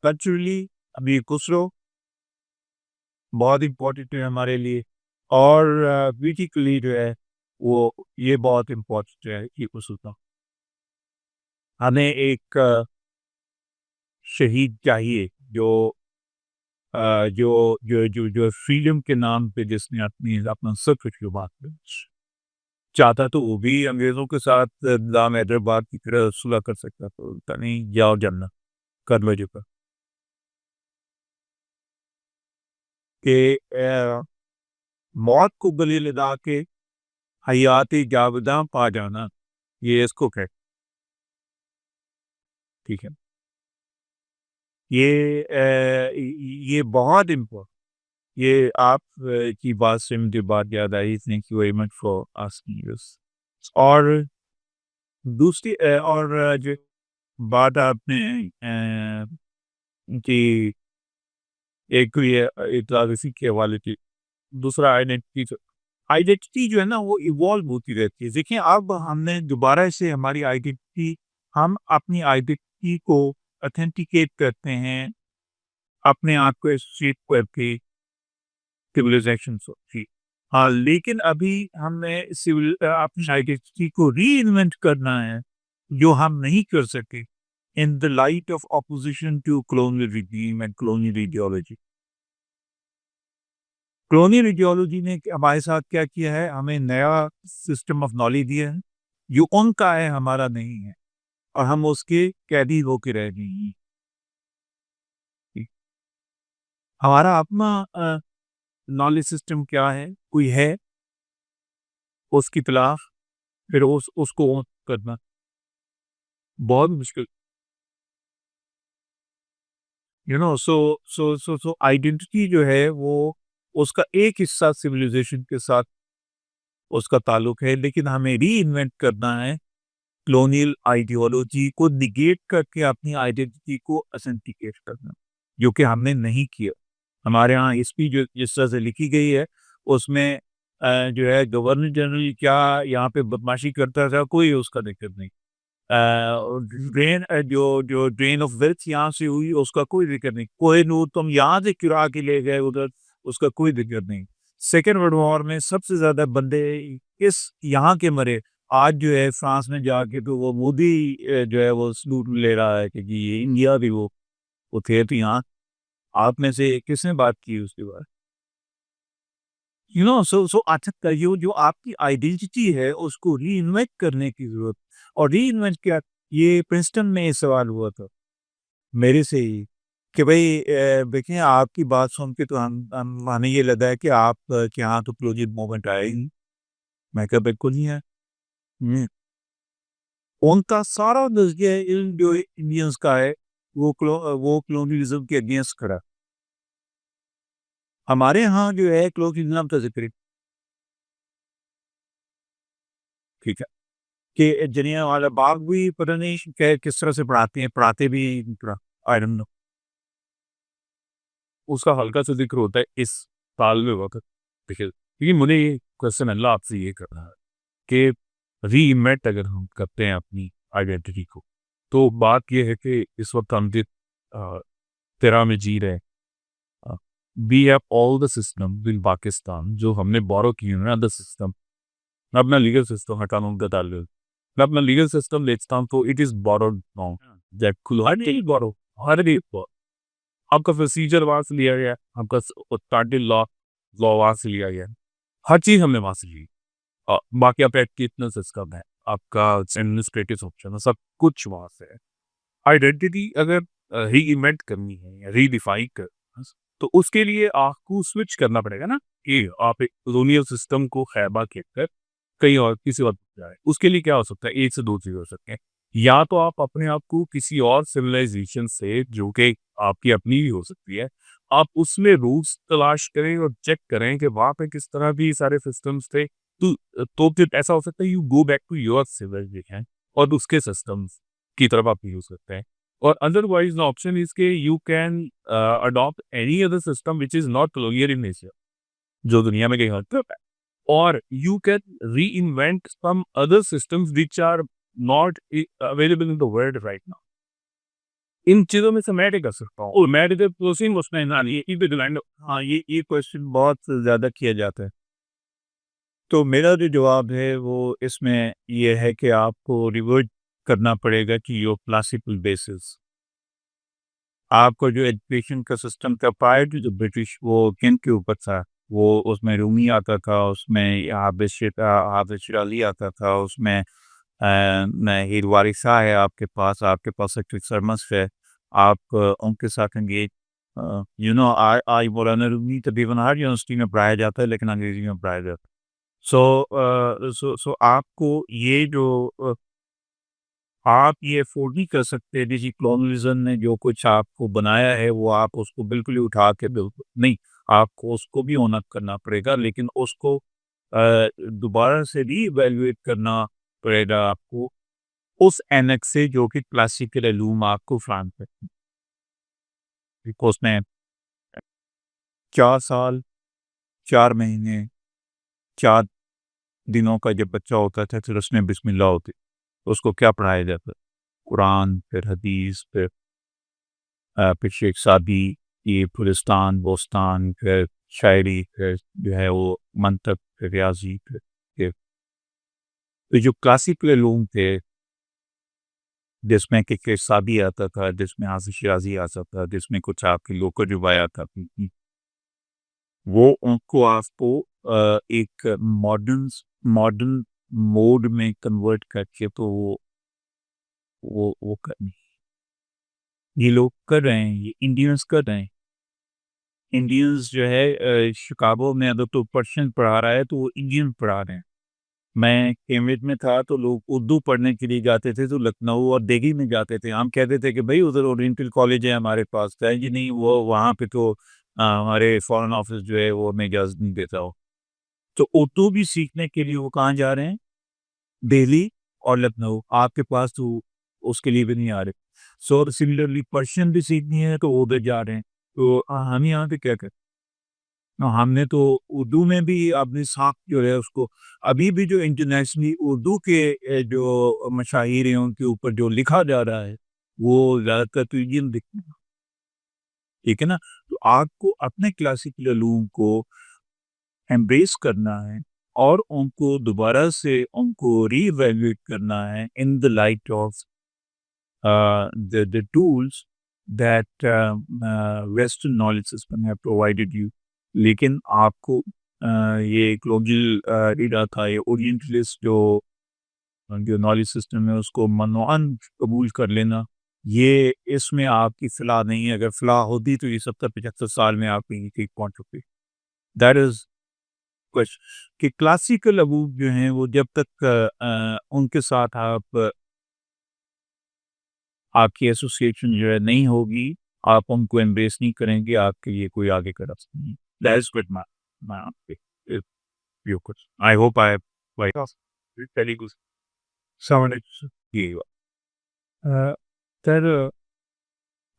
کلچرلی ابھی خسرو بہت امپورٹنٹ ہے ہمارے لیے، اور بیوٹیکلی جو ہے وہ یہ بہت امپورٹنٹ ہے کہ خسرو ہمیں ایک شہید چاہیے جو جو جو جو جو فریڈم کے نام پہ جس نے اپنا سب کچھ بات چاہتا، تو وہ بھی انگریزوں کے ساتھ نظام حیدرآباد کی طرح صلح کر سکتا. تو نہیں جاؤ جننا کر لو جو کہ موت کو گلے لگا کے حیات جاوداں پا جانا، یہ اس کو کہ ٹھیک ہے. یہ بہت امپورٹنٹ. یہ آپ کی بات سے مجھے بات یاد آئی. Thank you very much for asking this. اور دوسری اور جو بات آپ نے کہ ایک یہ اطلاعی کے حوالے کی، دوسرا آئیڈینٹی جو ہے نا وہ ایوالو ہوتی رہتی ہے. دیکھیں اب ہم نے دوبارہ سے ہماری آئیڈینٹی، ہم اپنی آئیڈینٹی کو اتھینٹیکیٹ کرتے ہیں اپنے آپ کو ایسوسیٹ کر کے سویلائزیشن سے. ہاں، لیکن ابھی ہم نے اپنی آئیڈینٹی کو ری انوینٹ کرنا ہے، جو ہم نہیں کر سکے in the light of opposition to colonial regime and colonial ideology. colonial ideology نے ہمارے ساتھ کیا کیا ہے؟ ہمیں نیا سسٹم آف نالج دیا ہے جو ان کا ہے، ہمارا نہیں ہے، اور ہم اس کے قیدی ہو کے رہ گئے ہیں. ہمارا اپنا نالج سسٹم کیا ہے؟ کوئی ہے اس کی تلاش، پھر اس کو کرنا بہت مشکل. سو آئیڈینٹی جو ہے وہ اس کا ایک حصہ سویلائزیشن کے ساتھ اس کا تعلق ہے، لیکن ہمیں ری انوینٹ کرنا ہے کلونیل آئیڈیالوجی کو نگیٹ کر کے اپنی آئیڈینٹی کو اسینٹیکیٹ کرنا، جو کہ ہم نے نہیں کیا. ہمارے ہاں ہسٹری جو جس طرح سے لکھی گئی ہے اس میں جو ہے گورنر جنرل کیا یہاں پہ بدماشی کرتا تھا، کوئی اس کا ذکر نہیں. جو ڈرین آف ویلتھ یہاں سے ہوئی اس کا کوئی ذکر نہیں. کوہ نور تم یہاں سے چرا کے لے گئے ادھر، اس کا کوئی ذکر نہیں. سیکنڈ ورلڈ وار میں سب سے زیادہ بندے کس یہاں کے مرے. آج جو ہے فرانس میں جا کے تو وہ مودی جو ہے وہ سلوٹ لے رہا ہے کہ جی یہ انڈیا بھی وہ تھے. تو یہاں آپ میں سے کس نے بات کی اس کے بعد؟ سو اچھا جو آپ کی آئیڈینٹی ہے اس کو ری انوینٹ کرنے کی ضرورت. اور ری انوینٹ کیا، یہ پرنسٹن میں یہ سوال ہوا تھا میرے سے ہی کہ بھائی دیکھیں آپ کی بات سن کے تو ہمیں یہ لگا ہے کہ آپ کے یہاں تو کلونیل موومنٹ آئے ہی. میں کہا بالکل نہیں ہے. ان کا سارا نظریہ علم جو انڈینس کا ہے وہ کلونیلزم کے اگینسٹ کھڑا. ہمارے ہاں جو ہے کلونیلزم کا ذکر ٹھیک ہے کہ جنیا والا باغ بھی پتہ نہیں کہ کس طرح سے پڑھاتے بھی I don't know. اس کا ہلکا سا ذکر ہوتا ہے اس سال میں وقت. دیکھیے لیکن مجھے یہ کوشچن اللہ آپ سے یہ کر رہا ہے کہ ری انوینٹ اگر ہم کرتے ہیں اپنی آئیڈینٹی کو، تو بات یہ ہے کہ اس وقت ہم تیرہ میں جی رہے. We have all the system in Pakistan جو ہم نے بورو کی ہے دا سسٹم. میں اپنا لیگل سسٹم ہٹا لوں گا تعلق، میں اپنا لیگل سسٹم دیکھتا ہوں تو it is borrowed now. Borrow ہر ایک آپ کا پروسیجر وہاں سے لیا گیا، آپ کا اسٹارٹڈ لا وہاں سے لیا گیا، ہر چیز ہم نے وہاں سے لی. باقی آپ ایڈوکیشنل سسٹم ہے، آپ کا ایڈمنسٹریٹو آپشن ہے، سب کچھ وہاں سے ہے. آئیڈینٹی اگر ری ایمنٹ کرنی ہے یا ری ڈیفائن کرنا ہے تو اس کے لیے آپ کو سوئچ کرنا پڑے گا نا کہ آپ ایک کلونیل سسٹم کو خیبہ کھیل کر کہیں اور کسی اور جائے. اس کے لیے کیا ہو سکتا ہے؟ ایک سے دو چیز ہو سکتے ہیں. یا تو آپ اپنے آپ کو کسی اور سویلائزیشن سے جو کہ آپ کی اپنی بھی ہو سکتی ہے، آپ اس میں رولس تلاش کریں اور چیک کریں کہ وہاں پہ کس طرح بھی سارے سسٹمز تھے. تو پھر ایسا ہو سکتا ہے you go back to your civilisation اور اس کے سسٹمز کی طرف آپ یوز کرتے ہیں. اور ادروائز دا آپشن از کہ you can adapt any other system which is not colonial in nature, جو دنیا میں کہیں اور ہے. اور you can reinvent some other systems which are not available in the world right now. ان چیزوں میں سے میں کر سکتا ہوں. میں اس میں ہاں یہ کوشچن بہت زیادہ کیا جاتا ہے. تو میرا جو جواب ہے وہ اس میں یہ ہے کہ آپ کو ریورٹ کرنا پڑے گا کہ یور کلاسیکل بیسس. آپ کو جو ایجوکیشن کا سسٹم تھا پرائر ٹو جو برٹش، وہ کن کے اوپر تھا؟ وہ اس میں رومی آتا تھا، اس میں حافظ شیرازی آتا تھا، اس میں ہیر وارثہ ہے آپ کے پاس ایک سرمس ہے. آپ ان کے ساتھ انگیج آج مولانا رومی تقریباً ہر یونیورسٹی میں پڑھایا جاتا ہے لیکن انگریزی میں پڑھایا جاتا ہے. سو آپ کو یہ جو آپ یہ افورڈ نہیں کر سکتے جیسی کلونلزم نے جو کچھ آپ کو بنایا ہے وہ آپ اس کو بالکل ہی اٹھا کے بالکل نہیں، آپ کو اس کو بھی اونر کرنا پڑے گا، لیکن اس کو دوبارہ سے ری ایویلویٹ کرنا پڑے گا آپ کو اس اینک سے جو کہ کلاسیکل علوم آپ کو فراہم کرتے ہیں. اس میں 4 سال 4 مہینے 4 دنوں کا جب بچہ ہوتا تھا پھر اس میں بسم اللہ ہوتی، اس کو کیا پڑھایا جاتا؟ قرآن، پھر حدیث، پھر شیخ سعدی، یہ پلستان بوستان، پھر شاعری، پھر جو ہے وہ منطق، پھر ریاضی، پھر تو جو کلاسیکل علوم تھے جس میں کہ شیخ سعدی آتا تھا، جس میں حافظ شیرازی آتا تھا، جس میں کچھ آپ کے لوکل روایات آتی تھی، وہ ان کو آپ کو ایک ماڈرن موڈ میں کنورٹ کر کے تو وہ یہ لوگ کر رہے ہیں، یہ انڈینز کر رہے ہیں. انڈینز جو ہے شکاگو میں اگر تو پرشین پڑھا رہا ہے تو وہ انڈین پڑھا رہے ہیں. میں کیمبرج میں تھا تو لوگ اردو پڑھنے کے لیے جاتے تھے تو لکھنؤ اور دیہی میں جاتے تھے. ہم کہتے تھے کہ بھائی ادھر اورینٹل کالج ہے ہمارے پاس. کہیں جی نہیں, وہ وہاں پہ تو ہمارے فارن آفس جو ہے وہ ہمیں اجازت نہیں دیتا ہو. تو اردو بھی سیکھنے کے لیے وہ کہاں جا رہے ہیں؟ دہلی اور لکھنؤ. آپ کے پاس تو اس کے لیے بھی نہیں آ رہے. سو سملرلی پرشین بھی سیکھنی ہے تو وہ ادھر جا رہے ہیں. تو ہم یہاں پہ کیا کریں؟ ہم نے تو اردو میں بھی اپنی ساکھ جو ہے اس کو ابھی بھی جو انٹرنیشنلی اردو کے جو مشاہیر ہیں ان کے اوپر جو لکھا جا رہا ہے وہ زیادہ تر تو انڈین لکھتے ہیں. ٹھیک ہے نا. تو آپ کو اپنے کلاسیکل علوم کو ایمبریس کرنا ہے اور ان کو دوبارہ سے ان کو ری ایویلویٹ کرنا ہے in the light of the tools that Western knowledge system have provided you. لیکن آپ کو یہ گلوبل ایرا تھا, یہ اورینٹلسٹ جو نالج سسٹم ہے اس کو منوعاً قبول کر لینا, یہ اس میں آپ کی فلاح نہیں ہے. اگر فلاح ہوتی تو یہ 70-75 سال میں آپ کہیں ٹھیک پہنچ چکے. دیٹ از کچھ کہ کلاسیکل ابوب جو ہیں وہ جب تک ان کے ساتھ آپ کی ایسوسیشن جو ہے نہیں ہوگی, آپ ان کو ایمبریس نہیں کریں گے, آپ کے لیے کوئی آگے کا راستہ نہیں. That is good, if you could. I hope I have very good. السلام علیکم یہ سر.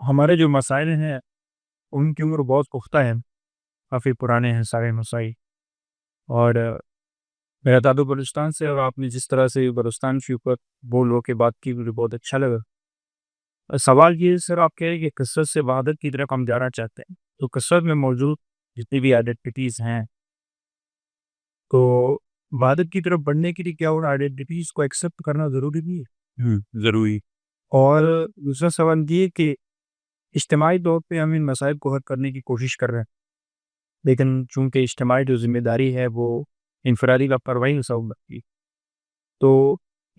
ہمارے جو مسائل ہیں ان کی عمر بہت پختہ ہیں, کافی پرانے ہیں سارے مسائل. اور میرا تعلق بلوچستان سے, اور آپ نے جس طرح سے بلوچستان کے اوپر بول ہو کے بات کی مجھے بہت اچھا لگا. سوال یہ ہے سر, آپ کہہ رہے ہیں کہ کثرت سے وحدت کی طرف ہم جانا چاہتے ہیں, تو کثرت میں موجود جتنی بھی آئیڈینٹیٹیز ہیں تو وحدت کی طرف بڑھنے کے لیے کیا ان آئیڈینٹیٹیز کو ایکسیپٹ کرنا ضروری نہیں ہے؟ ضروری. اور دوسرا سوال یہ کہ اجتماعی طور پہ ہم ان مسائل کو حل کرنے کی کوشش کر رہے ہیں, لیکن چونکہ اجتماعی جو ذمہ داری ہے وہ انفرادی لاپرواہی میں سبب لگتی ہے, تو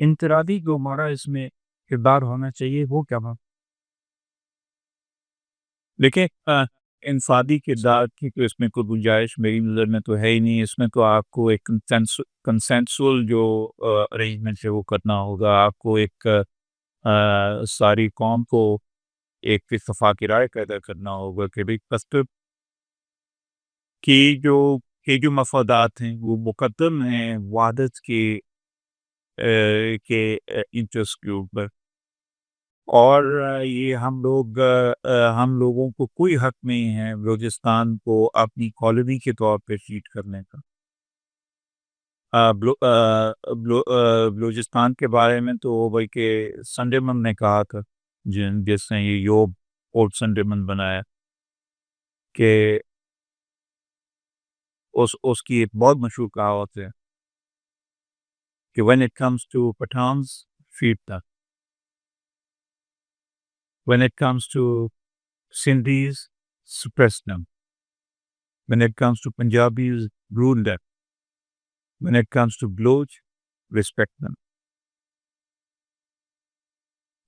انفرادی جو ہمارا اس میں کردار ہونا چاہیے وہ کیا بات؟ دیکھیں, انفرادی کردار کی تو اس میں کوئی گنجائش میری نظر میں تو ہے ہی نہیں. اس میں تو آپ کو ایک کنسنسول جو ارینجمنٹ ہے وہ کرنا ہوگا. آپ کو ایک ساری قوم کو ایک اتفاقی رائے پیدا کرنا ہوگا کہ بھئی کثرت کی جو مفادات ہیں وہ مقدم ہیں وحدت کے انٹرسٹ کے اوپر. اور یہ ہم لوگوں کو کوئی حق نہیں ہے بلوچستان کو اپنی کالونی کے طور پہ ٹریٹ کرنے کا. بلوچستان کے بارے میں تو بلکہ سنڈے من نے کہا تھا, جس نے یہ یوب اور سنڈے من بنایا, کہ اس کی ایک بہت مشہور کہاوت ہے کہ when it comes to Pathans, feed them. When it comes to Sindhis, suppress them. When it comes to Punjabis, rule them. When it comes to Baloch, respect them.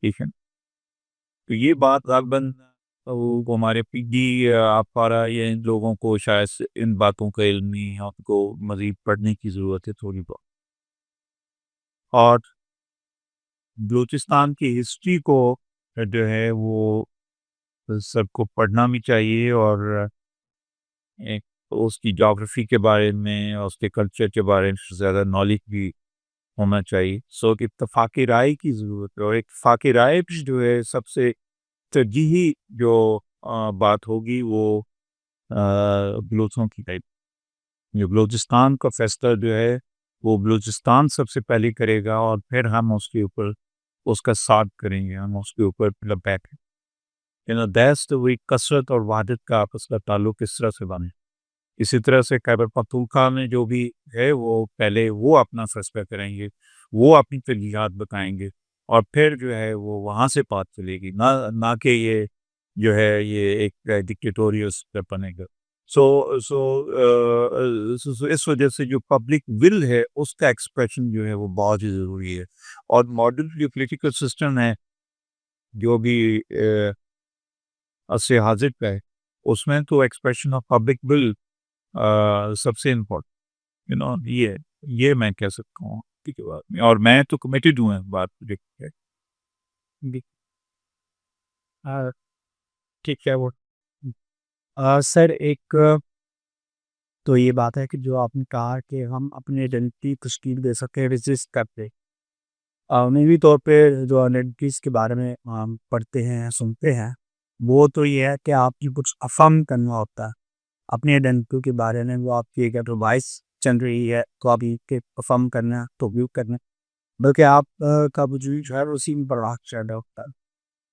ٹھیک ہے. تو یہ بات غالباً ہمارے پی ڈی آپ پارا یا ان لوگوں کو شاید ان باتوں کا علم نہیں ہے, آپ کو مزید پڑھنے کی ضرورت ہے تھوڑی بہت. اور بلوچستان کی ہسٹری کو جو ہے وہ سب کو پڑھنا بھی چاہیے, اور اس کی جغرافی کے بارے میں اور اس کے کلچر کے بارے میں زیادہ نالج بھی ہونا چاہیے. سو اتفاقی رائے کی ضرورت ہے, اور اتفاقی رائے بھی جو ہے سب سے ترجیحی جو بات ہوگی وہ بلوچوں کی رائے. جو بلوچستان کا فیصلہ جو ہے وہ بلوچستان سب سے پہلے کرے گا, اور پھر ہم اس کے اوپر اس کا ساتھ کریں گے, ہم اس کے اوپر بیٹھ دیس تو وہی کثرت اور وحدت کا آپس کا تعلق اس طرح سے بنے. اسی طرح سے خیبر پختونخوا میں جو بھی ہے وہ پہلے وہ اپنا فیصلہ کریں گے, وہ اپنی ترجیحات بتائیں گے, اور پھر جو ہے وہ وہاں سے بات چلے گی, نہ کہ یہ جو ہے یہ ایک ڈکٹیٹوریل بنے گا. سو اس وجہ سے جو پبلک ول ہے اس کا ایکسپریشن جو ہے وہ بہت ہی ضروری ہے. اور ماڈرن جو پولیٹیکل سسٹم ہے جو بھی عصر حاضر کا ہے اس میں تو ایکسپریشن آف پبلک ول سب سے امپورٹنٹ یہ ہے. یہ میں کہہ سکتا ہوں ٹھیک ہے بات میں، اور میں تو کمیٹڈ ہوں اس بات کو دیکھ کے۔ جی ٹھیک ہے وہ سر ایک تو یہ بات ہے کہ جو آپ نے کہا کہ ہم اپنی آئیڈینٹی تشکیل دے سکیں رجسٹ کرتے عمومی طور پہ جو آئیڈینٹیز کے بارے میں ہم پڑھتے ہیں سنتے ہیں وہ تو یہ ہے کہ آپ کی کچھ افرم کرنا ہوتا ہے اپنی آئیڈینٹی کے بارے میں، وہ آپ کی اگر وائس چل رہی ہے تو آپ یہ کہ افرم کرنا تو ویو کرنا، بلکہ آپ کا وجود جو ہے اسی میں براہ چڑھا ہوتا ہے۔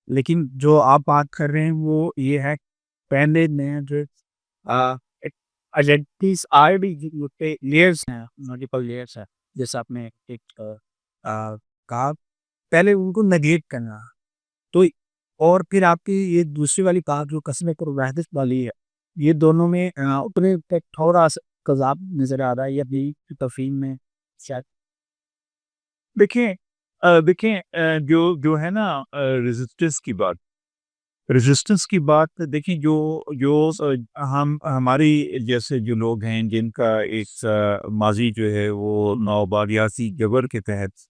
لیکن جو آپ بات کر رہے ہیں وہ یہ ہے پہلے نئے جو آئیڈینٹیز آئے بھی لیئرس ہیں، ملٹیپل لیئرس ہیں، جیسے آپ نے ایک کہا پہلے ان کو نگیٹ کرنا تو، اور پھر آپ کی یہ دوسری والی بات جو قسم وحدت والی ہے، یہ دونوں میں اتنے تھوڑا سا تضاد نظر آ رہا ہے یا بھی تفہیم میں شاید۔ دیکھیں جو ہے نا ریزسٹنس کی بات دیکھیں، جو ہماری جیسے جو لوگ ہیں جن کا ایک ماضی جو ہے وہ نوآبادیاتی جبر کے تحت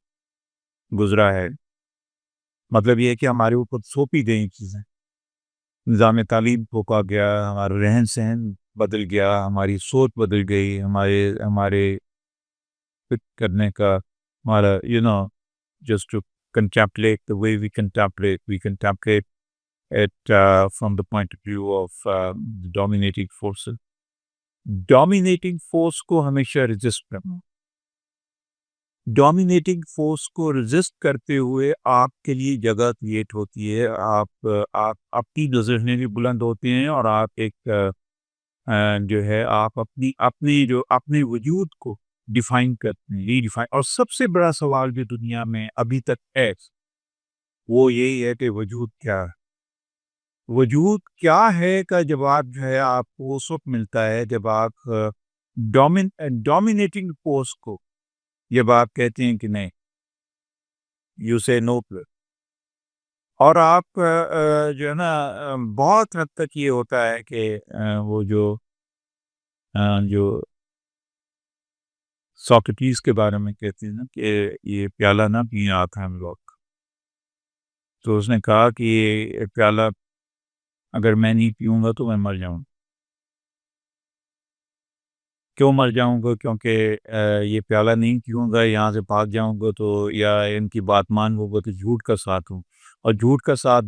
گزرا ہے، مطلب یہ ہے کہ ہمارے اوپر سونپی گئی چیزیں، نظام تعلیم پھونکا گیا، ہمارا رہن سہن بدل گیا، ہماری سوچ بدل گئی، ہمارے فکر کرنے کا ہمارا just to contemplate the way we contemplate it from the point of view of the dominating forces. Dominating force کو ہمیشہ ریزسٹ کرنا، ڈومینیٹنگ فورس کو ریزسٹ کرتے ہوئے آپ کے لیے جگہ کریٹ ہوتی ہے، آپ کی نظریں بھی بلند ہوتے ہیں، اور آپ ایک جو ہے آپ اپنے وجود کو ڈیفائن کرتے ہیں، ریڈیفائن۔ اور سب سے بڑا سوال جو دنیا میں ابھی تک ہے وہ یہی ہے کہ وجود کیا ہے؟ وجود کیا ہے کا جواب جو ہے آپ کو اس وقت ملتا ہے جب آپ ڈومینیٹنگ فورس کو جب آپ کہتے ہیں کہ نہیں، یو سے نو پہ، اور آپ جو ہے نا بہت حد تک یہ ہوتا ہے کہ وہ جو سوکریٹیز کے بارے میں کہتے ہیں نا کہ یہ پیالہ نہ پیے آتا ہم لوگ، تو اس نے کہا کہ یہ پیالہ اگر میں نہیں پیوں گا تو میں مر جاؤں گا۔ کیوں مر جاؤں گا؟ کیونکہ یہ پیالہ نہیں پیوں گا، یہاں سے بھاگ جاؤں گا تو، یا ان کی بات مان ہوگا تو جھوٹ کا ساتھ ہوں، اور جھوٹ کا ساتھ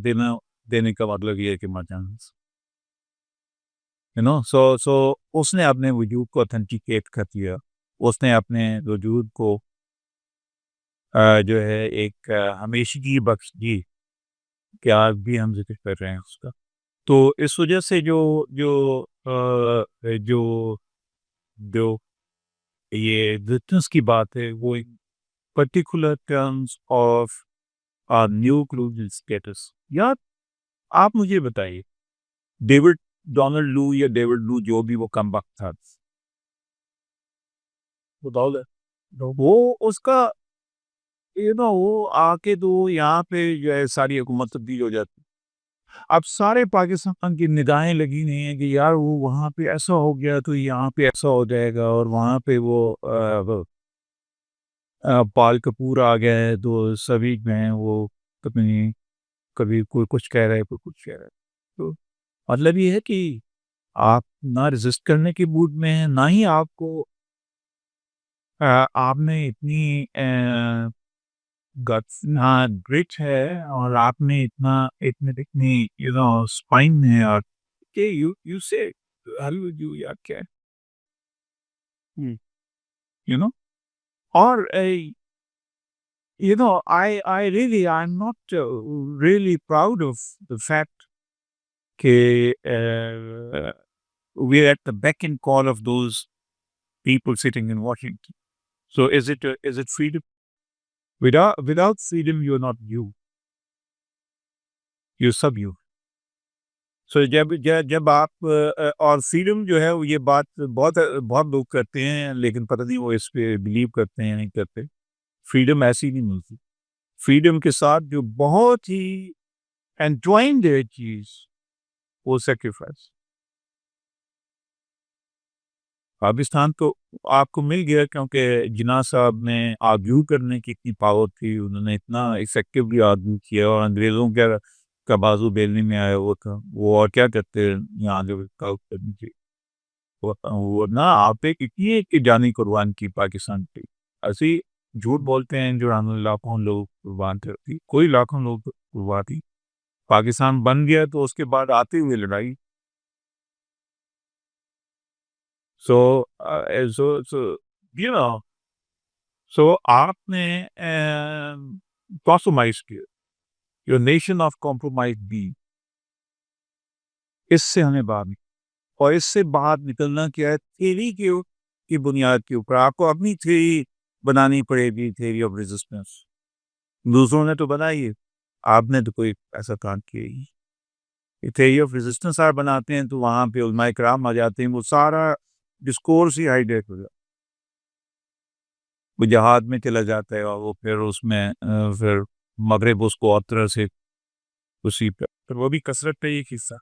دینے کا مطلب یہ ہے کہ مر جانا۔ سو اس نے اپنے وجود کو اتھینٹیکیٹ کر دیا، اس نے اپنے وجود کو جو ہے ایک ہمیشگی بخش دی کہ آج بھی ہم ذکر کر رہے ہیں اس کا۔ تو اس وجہ سے جو یہ ایگزسٹنس کی بات ہے وہ ایک particular terms of neo colonial states. یا آپ مجھے بتائیے، ڈونلڈ لو یا ڈیوڈ لو جو بھی وہ کم وقت تھا، وہ اس کا وہ آ کے تو یہاں پہ جو ہے ساری حکومت تبدیل ہو جاتی۔ اب سارے پاکستان کی نگاہیں لگی نہیں ہیں کہ یار وہ وہاں پہ ایسا ہو گیا تو یہاں پہ ایسا ہو جائے گا، اور وہاں پہ وہ پال کپور آ گیا ہے تو سبھی میں وہ کبھی کوئی کچھ کہہ رہا ہے، کوئی کچھ کہہ رہا ہے۔ تو مطلب یہ ہے کہ آپ نہ ریزسٹ کرنے کے موڈ میں ہیں، نہ ہی آپ نے اتنی گٹس گریٹ ہے، اور آپ نے اتنی اسپائن ہے، اور کہ یو سے یا کیا اور I'm not really proud of the fact کہ we're at the beck and call of those people sitting in Washington. So is it freedom? Without freedom, you're not you. You're sub-you. So جب آپ اور freedom جو ہے یہ بات بہت لوگ کرتے ہیں، لیکن پتہ نہیں وہ اس پہ بلیو کرتے ہیں یا نہیں کرتے۔ فریڈم ایسی نہیں ملتی۔ فریڈم کے ساتھ جو بہت ہی انجوائنڈ ہے چیز، وہ سیکریفائس۔ پاکستان تو آپ کو مل گیا کیونکہ جناح صاحب نے آرگیو کرنے کی اتنی پاور تھی، انہوں نے اتنا افیکٹولی آرگیو کیا اور انگریزوں کا بازو بیلنے میں آیا وہ تھا وہ، اور کیا کہتے ہیں یہاں جو کرنی تھی وہ نا آپ ایک اتنی ہے کہ جانی قربان کی پاکستان کی، ایسی جھوٹ بولتے ہیں جو لاکھوں لوگ قربان تھے، کوئی لاکھوں لوگ قربان تھی، پاکستان بن گیا تو اس کے بعد آتے ہوئے لڑائی. سو یو نو سو آپ نے کمپرومائز کیا، your nation of compromise be, اس سے ہمیں باہر نکل، اور اس سے باہر نکلنا کیا ہے، تھیوری کی بنیاد کے اوپر آپ کو اپنی تھیوری بنانی پڑے گی، تھیوری آف ریزسٹنس. دوسروں نے تو بنائی ہے، آپ نے تو کوئی ایسا کام کیا ہی. تھیوری آف ریزسٹنس آپ بناتے ہیں تو وہاں پہ علماء کرام آ جاتے ہیں، وہ سارا ڈسکورس ہی ہائیڈیک ہو جاتا ہے، وہ جہاد میں چلا جاتا ہے اور وہ پھر اس میں پھر مغرب اس کو اور طرح سے اسی پہ تو وہ بھی کثرت کا ایک حصہ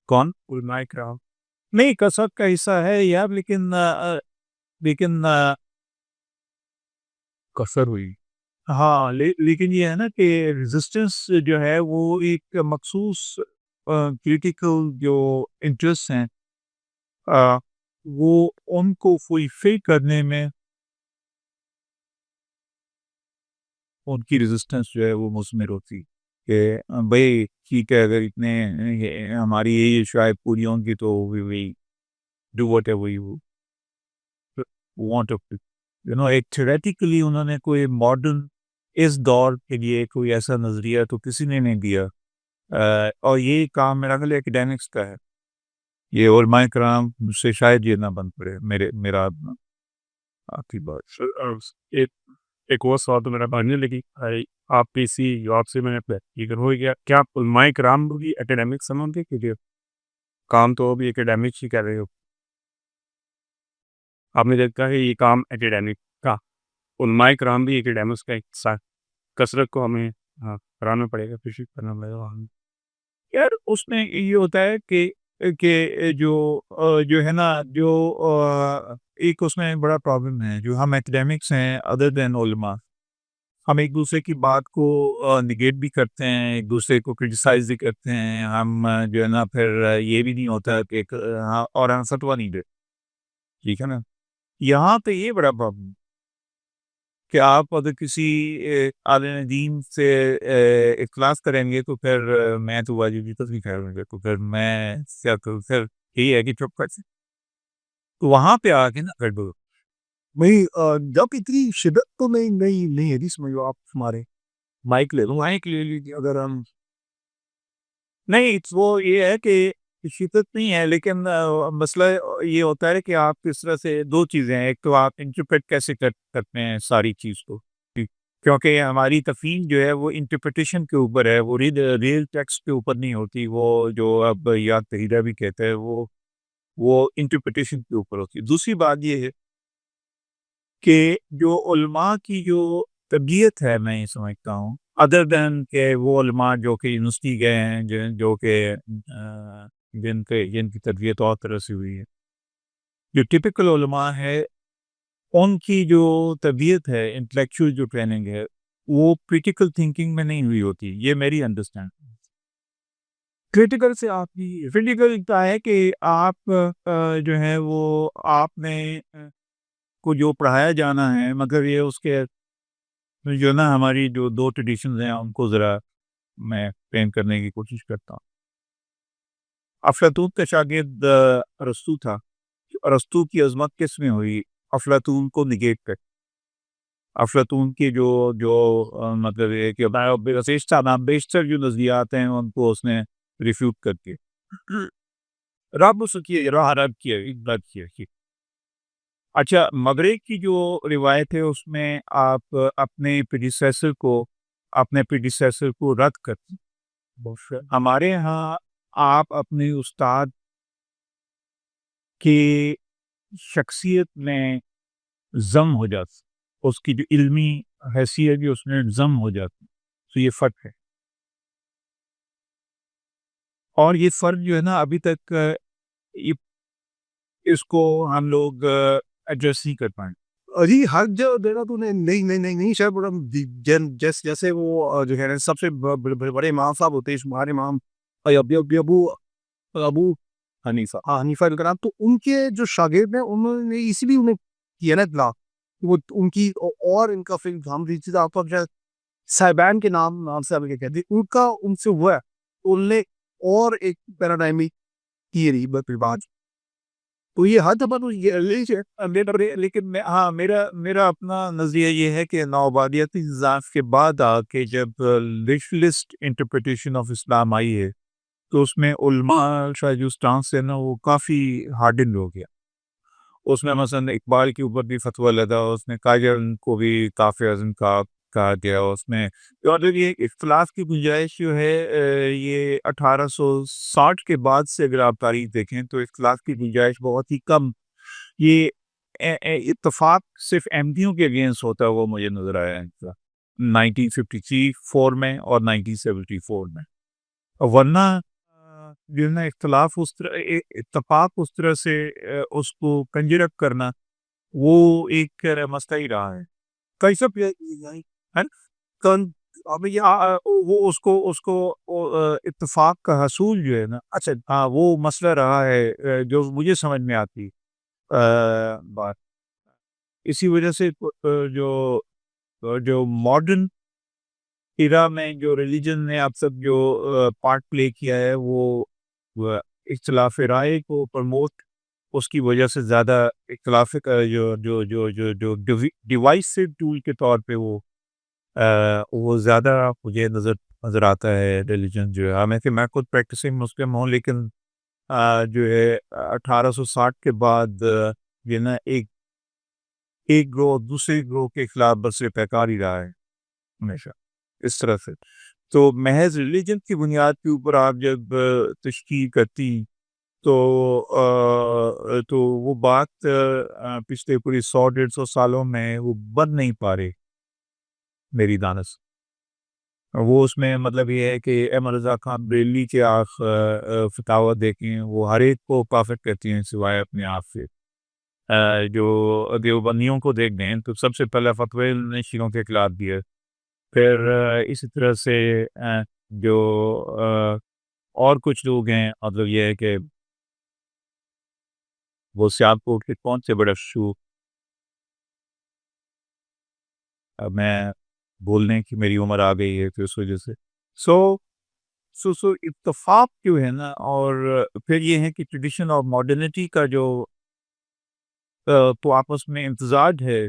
کون علماء کرام. نہیں کثرت کا حصہ ہے یار، لیکن کثر ہوئی. ہاں لیکن یہ ہے نا کہ ریزسٹنس جو ہے وہ ایک مخصوص پولیٹیکل جو انٹرسٹ ہیں وہ ان کو فلفل کرنے میں ان کی ریزسٹنس جو ہے وہ مثمر ہوتی کہ بھائی ٹھیک ہے، اگر اتنے ہماری یہ شاید پوری ہوں گی تو we do whatever you want of it. ایک تھیوریٹیکلی انہوں نے کوئی ماڈرن اس دور کے لیے کوئی ایسا نظریہ تو کسی نے نہیں دیا، اور یہ کام میرا خیال ایکڈیمکس کا ہے، یہ علماء کرام سے شاید یہ نہ بن پڑے. میرا آخری بات. ایک ایک اور سوال تو میرا بھائی، لیکن آپ کی اسی جواب سے میں نے یہ ہو گیا، کیا آپ علماء کرام بھی ایکیڈیمک سمجھتے کہ کام تو بھی ایکیڈیمک ہی کر رہے ہو؟ آپ نے دیکھا ہے یہ کام ایکیڈیمک کا، علماء کرام بھی ایکیڈیمکس کا ایک حصہ ہے، کثرت کو ہمیں کرانا پڑے گا، کوشش کرنا پڑے گا. یار اس میں یہ ہوتا ہے کہ جو ہے نا جو ایک اس میں بڑا پرابلم ہے، جو ہم ایکڈیمکس ہیں ادر دین علماء، ہم ایک دوسرے کی بات کو نگیٹ بھی کرتے ہیں، ایک دوسرے کو کرٹیسائز بھی کرتے ہیں، ہم جو ہے نا پھر یہ بھی نہیں ہوتا کہ اور ہم فتویٰ نہیں دیتے، ٹھیک ہے نا. یہاں پہ یہ بڑا پرابلم کہ آپ اگر کسی عالم دین سے اختلاف کریں گے تو پھر میں تو واجبی تصویر کروں گا، تو پھر میں کیا کروں، پھر یہی ہے کہ چپ کر سے تو وہاں پہ آ کے نا پھر نہیں، جب اتنی شدت تو نہیں ہے، سمجھو آپ ہمارے مائک لے لو، مائک لے لیجیے اگر ہم. نہیں وہ یہ ہے کہ شدت نہیں ہے، لیکن مسئلہ یہ ہوتا ہے کہ آپ کس طرح سے دو چیزیں ہیں، ایک تو آپ انٹرپریٹ کیسے کرتے ہیں ساری چیز کو، کیونکہ ہماری تفہیم جو ہے وہ انٹرپریٹیشن کے اوپر ہے، وہ ریل ٹیکسٹ کے اوپر نہیں ہوتی، وہ جو اب یاد تحیدہ بھی کہتے ہیں وہ انٹرپریٹیشن کے اوپر ہوتی ہے. دوسری بات یہ ہے کہ جو علماء کی جو طبیعت ہے، میں یہ سمجھتا ہوں ادر دین کہ وہ علماء جو کہ یونیورسٹی گئے ہیں، جو کہ جن کی تربیت اور طرح سے ہوئی ہے، جو ٹپیکل علماء ہے ان کی جو طبیعت ہے، انٹلیکچوئل جو ٹریننگ ہے، وہ کریٹیکل تھنکنگ میں نہیں ہوئی ہوتی، یہ میری انڈرسٹینڈ. کریٹیکل سے آپ کی کریٹیکل کا ہے کہ آپ جو ہے وہ آپ نے کو جو پڑھایا جانا ہے، مگر یہ اس کے جو نا ہماری جو دو ٹریڈیشنز ہیں ان کو ذرا میں پین کرنے کی کوشش کرتا ہوں. افلاطون کا شاگرد ارسطو تھا. ارسطو کی عظمت کس میں ہوئی؟ افلاطون کو نگیٹ کر، افلاطون کی جو مطلب یہ کہ بیشتر جو نظریات ہیں ان کو اس نے ریفیوٹ کر کے رب کیا. اچھا، مغرب کی جو روایت ہے اس میں آپ اپنے پریڈیسیسر کو رد کرتے ہیں. ہمارے ہاں آپ اپنے استاد کی شخصیت میں ضم ہو جاتے، اس کی جو علمی حیثیت بھی اس میں ضم ہو جاتی، تو یہ فرق ہے. اور یہ فرق جو ہے نا ابھی تک یہ اس کو ہم لوگ ایڈریس نہیں کر پائیں۔ جی حق جو دینا تو نہیں شاید بڑا جیسے وہ جو ہے نا سب سے بڑے امام صاحب ہوتے ہیں شمار امام ابو حنیفہ حنیفہ الکلام، تو ان کے جو شاگرد ہیں انہوں نے اسی لیے انہیں کیا نا اطلاع وہ ان کی اور ان کا پھر ہم آپ کو صاحبان کے نام سے آپ کہتے ہیں ان کا ان سے ہوا ہے، تو ان نے اور ایک پیراڈائمی کی رہی بات، تو یہ حد پر لیکن میرا اپنا نظریہ یہ ہے کہ نوآبادیاتی نظام کے بعد آ کے جب لسٹ انٹرپریٹیشن آف اسلام آئی ہے تو اس میں علماء شاید جو اسٹانس ہے نا وہ کافی ہارڈن ہو گیا۔ اس میں مثلا اقبال کے اوپر بھی فتویٰ لگا، اس میں قائر کو بھی کافی اعظم کا کہا گیا، اس میں اور یہ اختلاف کی گنجائش جو ہے یہ 1860 کے بعد سے اگر آپ تاریخ دیکھیں تو اختلاف کی گنجائش بہت ہی کم، یہ اتفاق صرف احمدیوں کے اگینسٹ ہوتا ہے وہ مجھے نظر آیا ہے 1953 میں اور 1974 میں، ورنہ جو ہے نا اختلاف اس طرح اتفاق اس طرح سے اس کو کنجرک کرنا وہ ایک مسئلہ ہی رہا ہے۔ کئی سب وہ اس کو اتفاق کا حصول جو ہے نا اچھا ہاں وہ مسئلہ رہا ہے جو مجھے سمجھ میں آتی بات، اسی وجہ سے جو ماڈرن ایرا میں جو ریلیجن نے آپ سب جو پارٹ پلے کیا ہے وہ اختلاف رائے کو پروموٹ، اس کی وجہ سے زیادہ اختلاف کا جو ڈیوائسو ٹول کے طور پہ وہ زیادہ مجھے نظر آتا ہے ریلیجن جو ہے، حالانکہ میں خود پریکٹسنگ مسلم ہوں لیکن جو ہے 1860 کے بعد یہ نا ایک گروہ دوسرے گروہ کے خلاف بس پیکار ہی رہا ہے ہمیشہ اس طرح سے، تو محض ریلیجن کی بنیاد کے اوپر آپ جب تشکیل کرتی تو وہ بات پچھلے پوری 100-150 سالوں میں وہ بن نہیں پا رہی میری دانش، وہ اس میں مطلب یہ ہے کہ احمد رضا خان بریلوی کے فتاوی دیکھیں وہ ہر ایک کو کافر کہتی ہیں سوائے اپنے آپ سے، جو دیوبندیوں کو دیکھ دیں تو سب سے پہلا فتوی نے شیعوں کے خلاف دیا، پھر اسی طرح سے جو اور کچھ لوگ ہیں مطلب یہ ہے کہ وہ سیالکوٹ کے کون سے بڑا شو میں بولنے کی میری عمر آ گئی ہے تو اس وجہ سے سو اتفاق جو ہے نا، اور پھر یہ ہے کہ ٹریڈیشن اور ماڈرنٹی کا جو تو آپس میں امتزاج ہے،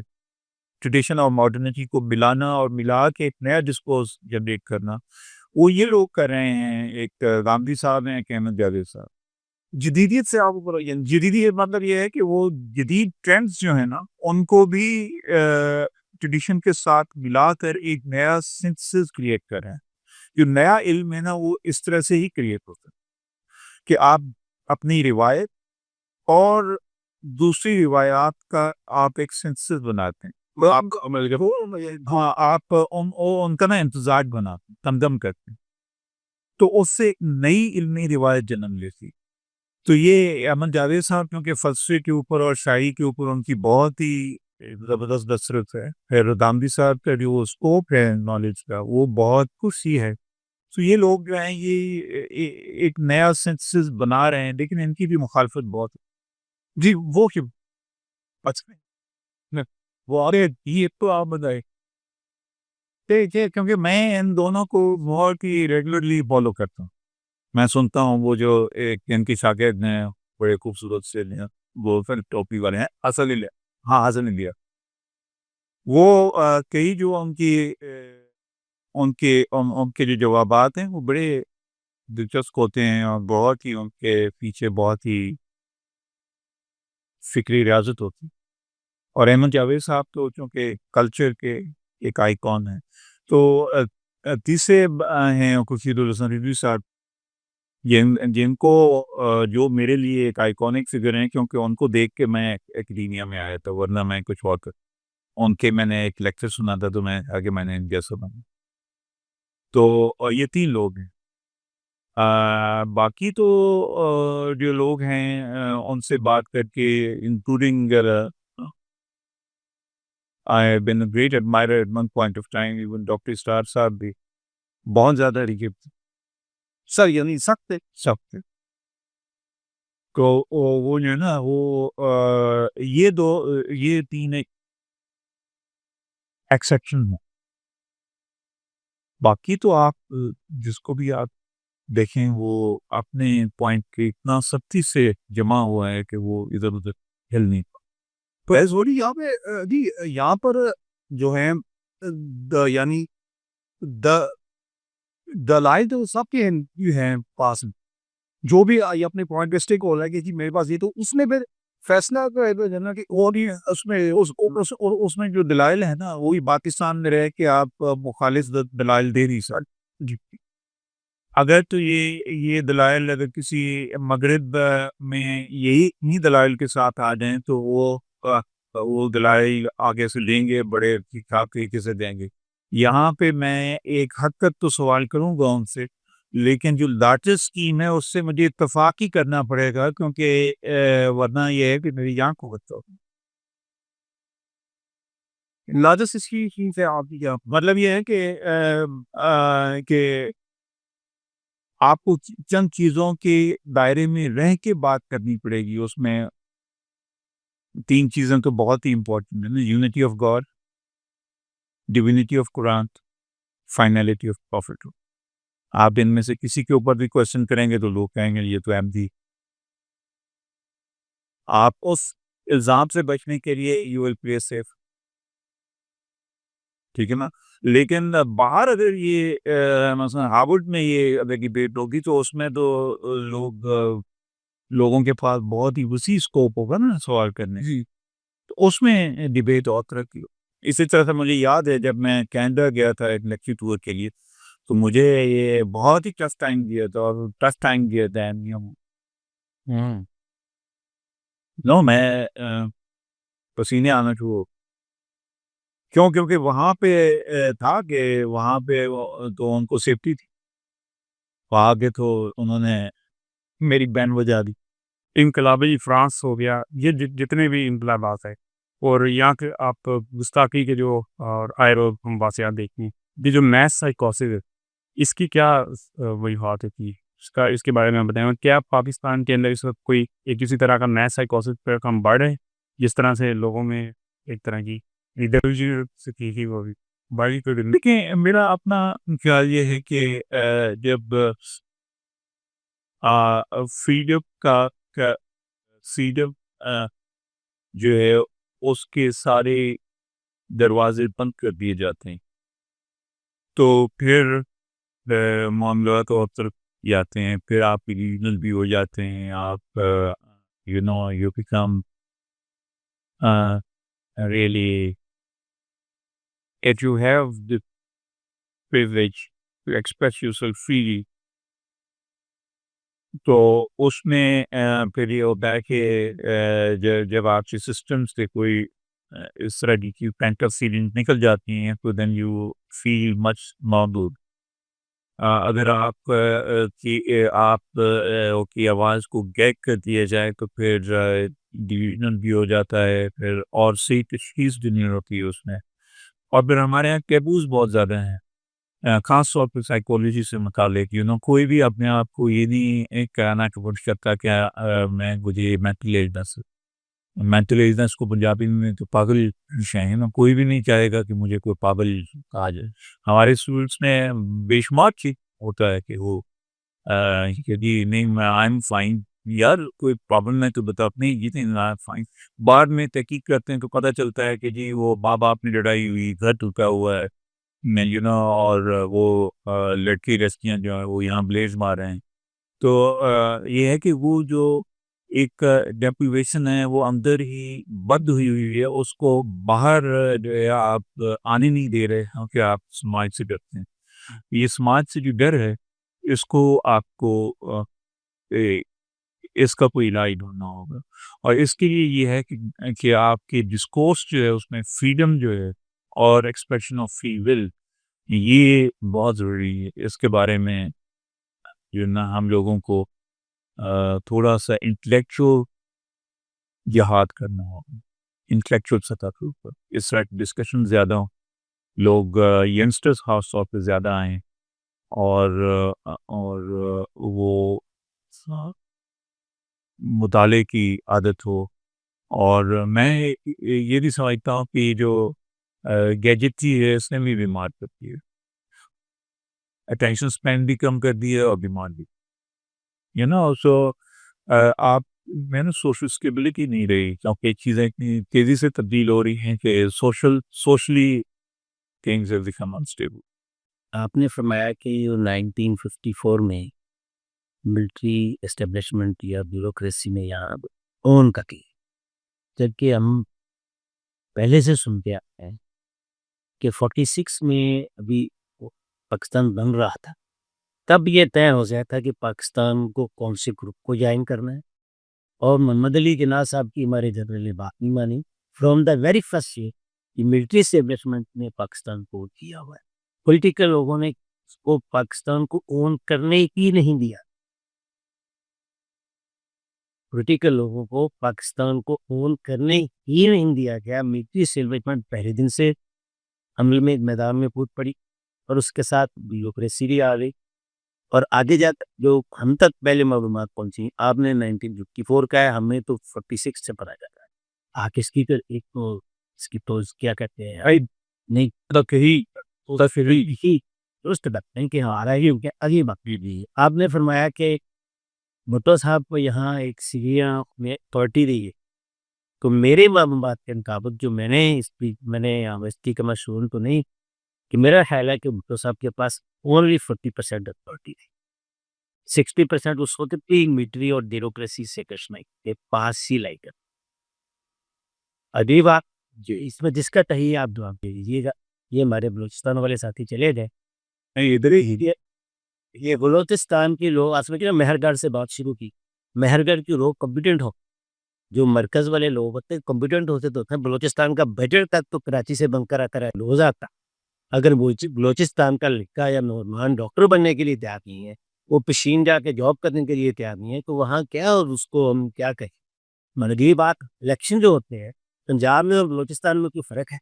ٹریڈیشن اور ماڈرنٹی کو ملانا اور ملا کے ایک نیا ڈسکورس جنریٹ کرنا، وہ یہ لوگ کر رہے ہیں، ایک گاندھی صاحب ہیں، ایک احمد جاوید صاحب، جدیدیت سے آپ جدیدیت مطلب یہ ہے کہ وہ جدید ٹرینڈز جو ہیں نا ان کو بھی ٹریڈیشن کے ساتھ ملا کر ایک نیا سنتھسس کریٹ کر رہے ہیں، جو نیا علم ہے نا وہ اس طرح سے ہی کریٹ ہوتا ہے کہ آپ اپنی روایت اور دوسری روایات کا آپ ایک سنتھسس بناتے ہیں، ہاں آپ ان کا نا امتزاج بناتے ہیں، تمدم کرتے ہیں، تو اس سے ایک نئی علمی روایت جنم لیتی، تو یہ احمد جاوید صاحب کیونکہ فلسفے کے اوپر اور شاعری کے اوپر ان کی بہت ہی زبردست بصرت ہے، پھر گاندھی صاحب کا جو اسکوپ ہے نالج کا وہ بہت کچھ ہی ہے، تو یہ لوگ جو ہیں یہ ایک نیا سنتھسس بنا رہے ہیں، لیکن ان کی بھی مخالفت بہت ہے۔ جی وہ کیوں وہ یہ تو آپ بتائیں کیونکہ میں ان دونوں کو بہت ہی ریگولرلی فالو کرتا ہوں، میں سنتا ہوں وہ جو ایک ان کی شاگرد ہیں بڑے خوبصورت سے وہ پھر ٹوپی والے ہیں حسن علیہ، وہ کئی جو ان کے جو جوابات ہیں وہ بڑے دلچسپ ہوتے ہیں اور بہت ہی ان کے پیچھے بہت ہی فکری ریاضت ہوتی، اور احمد جاوید صاحب تو چونکہ کلچر کے ایک آئیکن ہیں، تو تیسرے ہیں خورشید الحسن رضوی صاحب جن کو جو میرے لیے ایک آئیکونک فگر ہیں، کیونکہ ان کو دیکھ کے میں اکیڈیمیا میں آیا تھا، ورنہ میں کچھ اور ان کے میں نے ایک لیکچر سنا تھا تو میں آگے میں نے جیسا بنا، تو یہ 3 لوگ ہیں، باقی تو جو لوگ ہیں ان سے بات کر کے including I have been a great admirer at one point of time, even doctor star صاحب بھی بہت زیادہ ریگے سر یعنی سخت ہے. سخت. تو وہ جو ہے نا وہ یہ تین ایکسیپشن ہیں. باقی تو آپ جس کو بھی آپ دیکھیں وہ اپنے پوائنٹ کے اتنا سختی سے جمع ہوا ہے کہ وہ ادھر ادھر ہل نہیں پا. فیض بولی یہاں پہ جی یہاں پر جو ہے یعنی دلائل تو سب کے ہیں پاس, جو بھی یہ اپنے پوائنٹ پہ اسٹیک ہو رہا ہے کہ جی میرے پاس یہ, تو اس میں پھر فیصلہ کرنا کہ اور اس میں جو دلائل ہے نا وہی پاکستان میں رہ کے آپ مخالف دلائل دے نہیں سکتے. جی اگر تو یہ دلائل اگر کسی مغرب میں یہی دلائل کے ساتھ آ جائیں تو وہ دلائل آگے سے لیں گے, بڑے ٹھیک ٹھاک طریقے سے دیں گے. یہاں پہ میں ایک حد تک تو سوال کروں گا ان سے, لیکن جو لارجسٹ اسکیم ہے اس سے مجھے اتفاق ہی کرنا پڑے گا, کیونکہ ورنہ یہ ہے کہ میری یہاں کو بتاؤ لارجسٹ اسکیم سے آپ کی کیا مطلب یہ ہے کہ آپ کو چند چیزوں کے دائرے میں رہ کے بات کرنی پڑے گی. اس میں تین چیزیں تو بہت ہی امپورٹنٹ ہیں, unity of God, divinity of Quran, finality of prophet. آپ ان میں سے کسی کے اوپر بھی کوشچن کریں گے تو لوگ کہیں گے یہ تو احمدی. آپ اس الزام سے بچنے کے لیے یو ول پلے سیف, ٹھیک ہے نا. لیکن باہر اگر یہ مثلا ہارورڈ میں یہ اگر ڈبیٹ ہوگی تو اس میں تو لوگوں کے پاس بہت ہی وسیع اسکوپ ہوگا نا سوال کرنے. تو اس میں ڈبیٹ اور طرح کی. اسی طرح سے مجھے یاد ہے جب میں کینیڈا گیا تھا ایک لیکچر ٹور کے لیے, تو مجھے یہ بہت ہی ٹف ٹائم دیا تھا, اور ٹف ٹائم دیا تھا نو میں پسینے آنا شروع, کیونکہ وہاں پہ تھا کہ وہاں پہ تو ان کو سیفٹی تھی, وہاں کے تو انہوں نے میری بین بجا دی. انقلابی فرانس ہو گیا, یہ جتنے بھی انقلابات ہیں, اور یہاں کے آپ گستاخی کے جو اور آئرو واقعات دیکھیں, یہ جو میس سائیکوسس ہے اس کی کیا وجوہات ہے, اس کے بارے میں بتائیں. کیا پاکستان کے اندر اس وقت کوئی ایک کسی طرح کا میس سائیکوسس پر کم بڑھ رہے ہیں, جس طرح سے لوگوں میں ایک طرح کی ایڈیولوجی وہ بھی بڑی کر. دیکھیں میرا اپنا خیال یہ ہے کہ جب فریڈم کا فریڈم جو ہے اس کے سارے دروازے بند کر دیے جاتے ہیں تو پھر معاملات اور طرف جاتے ہیں, پھر آپ ریجنل بھی ہو جاتے ہیں, آپ you become really if you have the privilege to express yourself freely, تو اس میں پھر یہ ہوتا ہے کہ جب آپ کے سسٹم سے کوئی اس طرح کی پینٹ اپ فیلنگ نکل جاتی ہیں تو then you feel much more good. اگر آپ کی آواز کو گیگ کر دیا جائے تو پھر ڈویژن بھی ہو جاتا ہے, پھر اور صحیح تشخیص بھی نہیں ہوتی ہے اس میں. اور پھر ہمارے یہاں کیبوز بہت زیادہ ہیں, خاص طور پہ سائیکولوجی سے متعلق. کوئی بھی اپنے آپ کو یہ نہیں کہنا کہ کوشش کرتا کہ مجھے مینٹل ایلنس کو پنجابی میں تو پاگل ہے نا, کوئی بھی نہیں چاہے گا کہ مجھے کوئی پاگل کہا جائے. ہمارے اسٹوڈنٹس میں بے شمار چیز ہوتا ہے کہ وہ کہ جی نہیں میں آئی ایم فائن, یار کوئی پرابلم ہے تو بتا, نہیں جی نہیں آئی ایم فائن. بعد میں تحقیق کرتے ہیں تو پتہ چلتا ہے کہ جی وہ ماں باپ نے لڑائی ہوئی, گھر ٹوٹا ہوا ہے اور وہ لڑکی لڑکیاں جو ہیں وہ یہاں بلیز مار رہے ہیں. تو یہ ہے کہ وہ جو ایک ڈیپریویشن ہے وہ اندر ہی بند ہوئی ہے, اس کو باہر جو ہے آپ آنے نہیں دے رہے ہیں کہ آپ سماج سے ڈرتے ہیں. یہ سماج سے جو ڈر ہے اس کو آپ کو اس کا کوئی علاج ڈھونڈنا ہوگا, اور اس کے لیے یہ ہے کہ آپ کے ڈسکورس جو ہے اس میں فریڈم جو ہے اور ایکسپریشن آف فری ول یہ بہت ضروری ہے. اس کے بارے میں جو نا ہم لوگوں کو تھوڑا سا انٹلیکچوئل جہاد کرنا ہوگا، انٹلیکچوئل سطح کے اوپر اس طرح کی ڈسکشن زیادہ ہوں، لوگ ینگسٹرز خاص طور پہ زیادہ آئیں اور وہ مطالعے کی عادت ہو. اور میں یہ بھی سمجھتا ہوں کہ جو گیجٹ ہے اس نے بھی بیمار کر دی ہے، اٹینشن اسپین بھی کم کر دی ہے اور بیمار بھی سو آپ میں نے سوشل اسٹیبلٹی نہیں رہی، کیونکہ چیزیں اتنی تیزی سے تبدیل ہو رہی ہیں کہ socially things have become unstable. آپ نے فرمایا کہ 1954 میں ملٹری اسٹیبلشمنٹ یا بیوروکریسی میں یہاں اون کا کی، جبکہ ہم پہلے سے سنتے آئے ہیں کہ 46 میں ابھی پاکستان بن رہا تھا، تب یہ طے ہو گیا تھا کہ پاکستان کو کون سے گروپ کو جوائن کرنا ہے، اور محمد علی جناح صاحب کی ہمارے جنرل نے بات نہیں مانی. فرام دا ویری فرسٹ یہ ملٹری اسٹیبلشمنٹ نے پاکستان کو کیا ہوا ہے، پولیٹیکل لوگوں نے اس کو پاکستان کو اون کرنے ہی نہیں دیا، پولیٹیکل لوگوں کو پاکستان کو اون کرنے ہی نہیں دیا گیا. ملٹری اسٹیبلشمنٹ پہلے دن سے عمل میں میدان میں کود پڑی، اور اس کے ساتھ بیوروکریسی بھی آ گئی، اور آگے جا کر جو ہم تک پہلے معلومات پہنچی، آپ نے 1954 کا ہے، ہمیں تو 46 سے پتا جاتا ہے. آگے اس کی تو کیا کہتے ہیں نہیں درست بات نہیں کہ ہمارا ہی اگلی بات بھی. آپ نے فرمایا کہ بھٹو صاحب کو یہاں ایک سیریا میں اتھارٹی دی ہے، تو میرے معلومات کے مطابق جو میں نے یونیورسٹی کا مشہور تو نہیں، کہ میرا خیال ہے کہ بھٹو صاحب کے پاس اونلی 40% اتھارٹی تھی، 60% اس وقت بھی ملٹری اور بیوروکریسی سے کچھ نہیں کے پاس ہی لائی کر. ابھی بات جو اس میں جس کا تہیہ آپ دعا دے دیجیے گا، یہ ہمارے بلوچستان والے ساتھی چلے گئے، ادھر ہی یہ بلوچستان کے لوگ آج میں مہر گڑھ سے بات شروع کی، مہر گڑھ کے لوگ کمپیٹنٹ ہو، جو مرکز والے لوگ ہوتے ہیں کمپیٹنٹ ہوتے تو بلوچستان کا بجٹ تک تو کراچی سے بن کر آتا ہے روز آتا. اگر بلوچستان کا لڑکا یا نوجوان ڈاکٹر بننے کے لیے تیار نہیں ہے، وہ پشین جا کے جاب کرنے کے لیے تیار نہیں ہے، تو وہاں کیا اور اس کو ہم کیا کہیں. مگر یہ بات الیکشن جو ہوتے ہیں پنجاب میں اور بلوچستان میں کوئی فرق ہے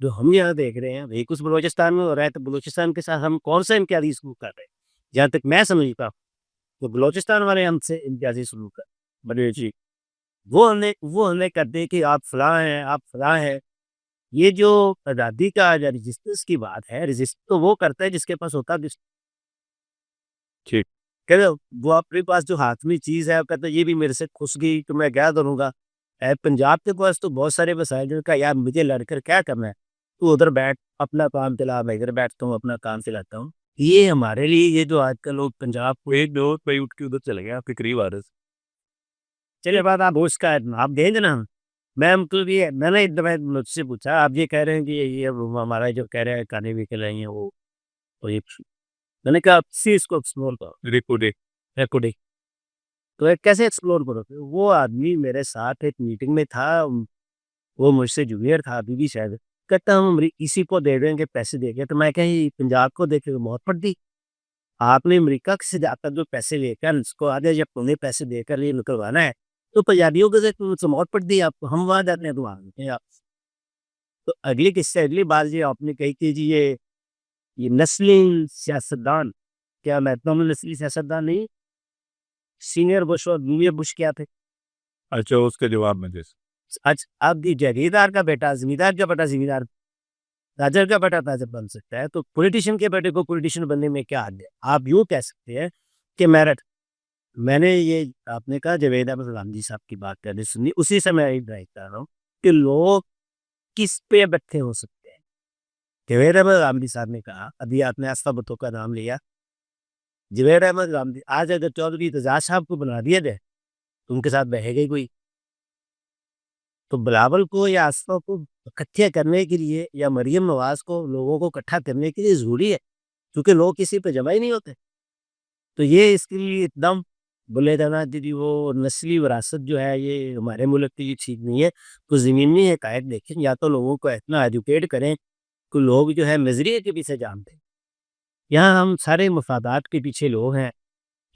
جو ہم یہاں دیکھ رہے ہیں؟ وہی کچھ بلوچستان میں ہو رہا ہے، تو بلوچستان کے ساتھ ہم کون سا امتیازی سلوک کر رہے ہیں؟ جہاں تک میں سمجھتا ہوں تو بلوچستان والے ہم سے امتیازی سلوک کر بڑے جی وہ ہمیں کرتے ہیں کہ آپ فلاں ہیں، آپ فلاں ہیں. یہ جو آزادی کا یا رجسٹرس کی بات ہے، رجسٹر تو وہ کرتا ہے جس کے پاس ہوتا ہے، ٹھیک وہ اپنے پاس جو حاکمی چیز ہے کہتا ہے یہ بھی میرے سے کھس گئی تو میں کیا کروں گا. پنجاب کے پاس تو بہت سارے وسائل جن کا یار مجھے لڑ کر کیا کرنا ہے، تو ادھر بیٹھ اپنا کام چلا، میں ادھر بیٹھتا ہوں اپنا کام چلاتا ہوں. یہ ہمارے لیے یہ جو آج کل لوگ پنجاب کو ایک دو پہ اٹھ کے ادھر چلے گئے آپ کے قریب آ رہے تھے. چلے بات آپ اس کا آپ دیں گے نا. میں مطلب یہ میں نے ایک دفعہ مجھ سے پوچھا، آپ یہ کہہ رہے ہیں کہ یہ ہمارا جو کہہ رہے ہیں کانے بھی کر رہی ہیں وہ میں نے کہا اس کو ایکسپلور کرو تو کیسے ایکسپلور کرو. وہ آدمی میرے ساتھ ایک میٹنگ میں تھا، وہ مجھ سے جونیئر تھا ابھی بھی شاید، کہتا ہم اسی کو دے دیں گے پیسے دے کے. تو میں کہیں پنجاب کو دیکھ کے بہت پڑ دی، آپ نے امریکہ سے جا کر جو پیسے لے کر اس کو آگے جب تمہیں پیسے دے کر یہ نکلوانا ہے تو پنجابیوں کے موت پڑ دی آپ کو، ہم وہاں جاتے ہیں تو وہاں آپ. تو اگلی قصے اگلی بات یہ آپ نے کہی کہ جی یہ نسلی سیاستدان، کیا میں نسلی سیاستدان نہیں، سینئر بش اور جونیئر بش کیا تھے. اچھا اس کے جواب میں جیسے اب جگیردار کا بیٹا زمیندار کا بیٹا زمیندار، تاجر کا بیٹا تاجر بن سکتا ہے، تو پولیٹیشین کے بیٹے کو پولیٹیشین بننے میں کیا حد ہے. آپ یوں کہہ سکتے ہیں کہ میرٹ، میں نے یہ آپ نے کہا جاوید احمد غامدی صاحب کی بات کرنے سنی، اسی سے میں ڈرائیو کر رہا ہوں کہ لوگ کس پہ بیٹھے ہو سکتے ہیں. جاوید احمد غامدی صاحب نے کہا، ابھی آپ نے آصفہ بھٹو کا نام لیا، جاوید احمد غامدی آج اگر چودھری اعتزاز صاحب کو بنا دیا جائے تو ان کے ساتھ بہے گئی کوئی. تو بلاول کو یا آصفہ کو اکٹھے کرنے کے لیے یا مریم نواز کو لوگوں کو اکٹھا کرنے کے لیے ضروری ہے، کیونکہ لوگ کسی پہ جمع ہی نہیں ہوتے. تو یہ اس کے لیے ایک دم بولے جانا جی وہ نسلی وراثت جو ہے یہ ہمارے ملک کے لیے ٹھیک نہیں ہے. تو زمینی حقائق دیکھیں، یا تو لوگوں کو اتنا ایجوکیٹ کریں کہ لوگ جو ہے نظریے کے پیچھے جانتے ہیں یہاں ہم سارے مفادات کے پیچھے لوگ ہیں.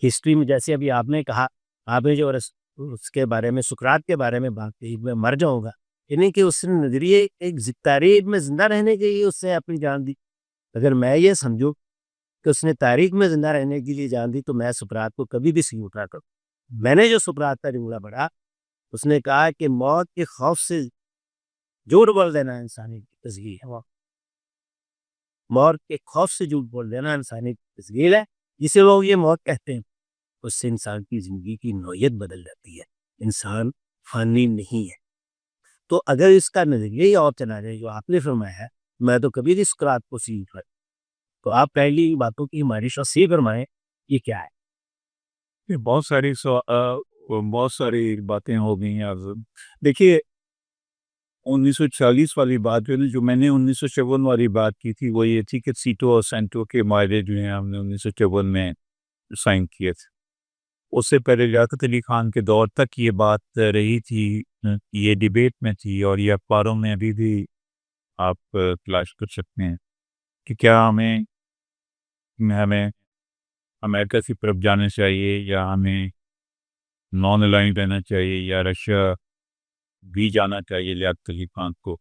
ہسٹری میں جیسے ابھی آپ نے کہا، آپ نے جو اس کے بارے میں، سقراط کے بارے میں بات کی، میں مر جاؤں گا، یعنی کہ اس نے نظریے ایک تاریخ میں زندہ رہنے کے لیے اس نے اپنی جان دی. اگر میں یہ سمجھوں کہ اس نے تاریخ میں زندہ رہنے کے لیے جان دی تو میں سقراط کو کبھی بھی سلوٹ نہ کروں. میں نے جو سقراط کا جملہ پڑھا، اس نے کہا کہ موت کے خوف سے جھوٹ بول دینا انسانی تسخیر ہے. موت کے خوف سے جھوٹ بول دینا انسانی تسخیر ہے. جسے لوگ یہ موت کہتے ہیں، اس سے انسان کی زندگی کی نوعیت بدل جاتی ہے. انسان فانی نہیں ہے. تو اگر اس کا نظریہ ہی اور چلا جائے جو آپ نے فرمایا ہے، میں تو کبھی بھی سقراط کو سلوٹ نہ. تو آپ پہلی باتوں کی ہماری شخصیت فرمائیں، یہ کیا ہے؟ یہ بہت ساری باتیں ہو گئی ہیں. دیکھیے 1940 والی بات جو میں نے 1954 والی بات کی تھی وہ یہ تھی کہ سیٹو اور سینٹو کے معاہدے جو ہیں ہم نے 1954 میں سائن کیے تھے. اس سے پہلے لیاقت علی خان کے دور تک یہ بات رہی تھی، یہ ڈیبیٹ میں تھی، اور یہ اخباروں میں ابھی بھی آپ تلاش کر سکتے ہیں کہ کیا ہمیں امریکہ کی طرف جانا چاہیے یا ہمیں نان الائن رہنا چاہیے یا رشیا بھی جانا چاہیے. لیاقت علی خان کو،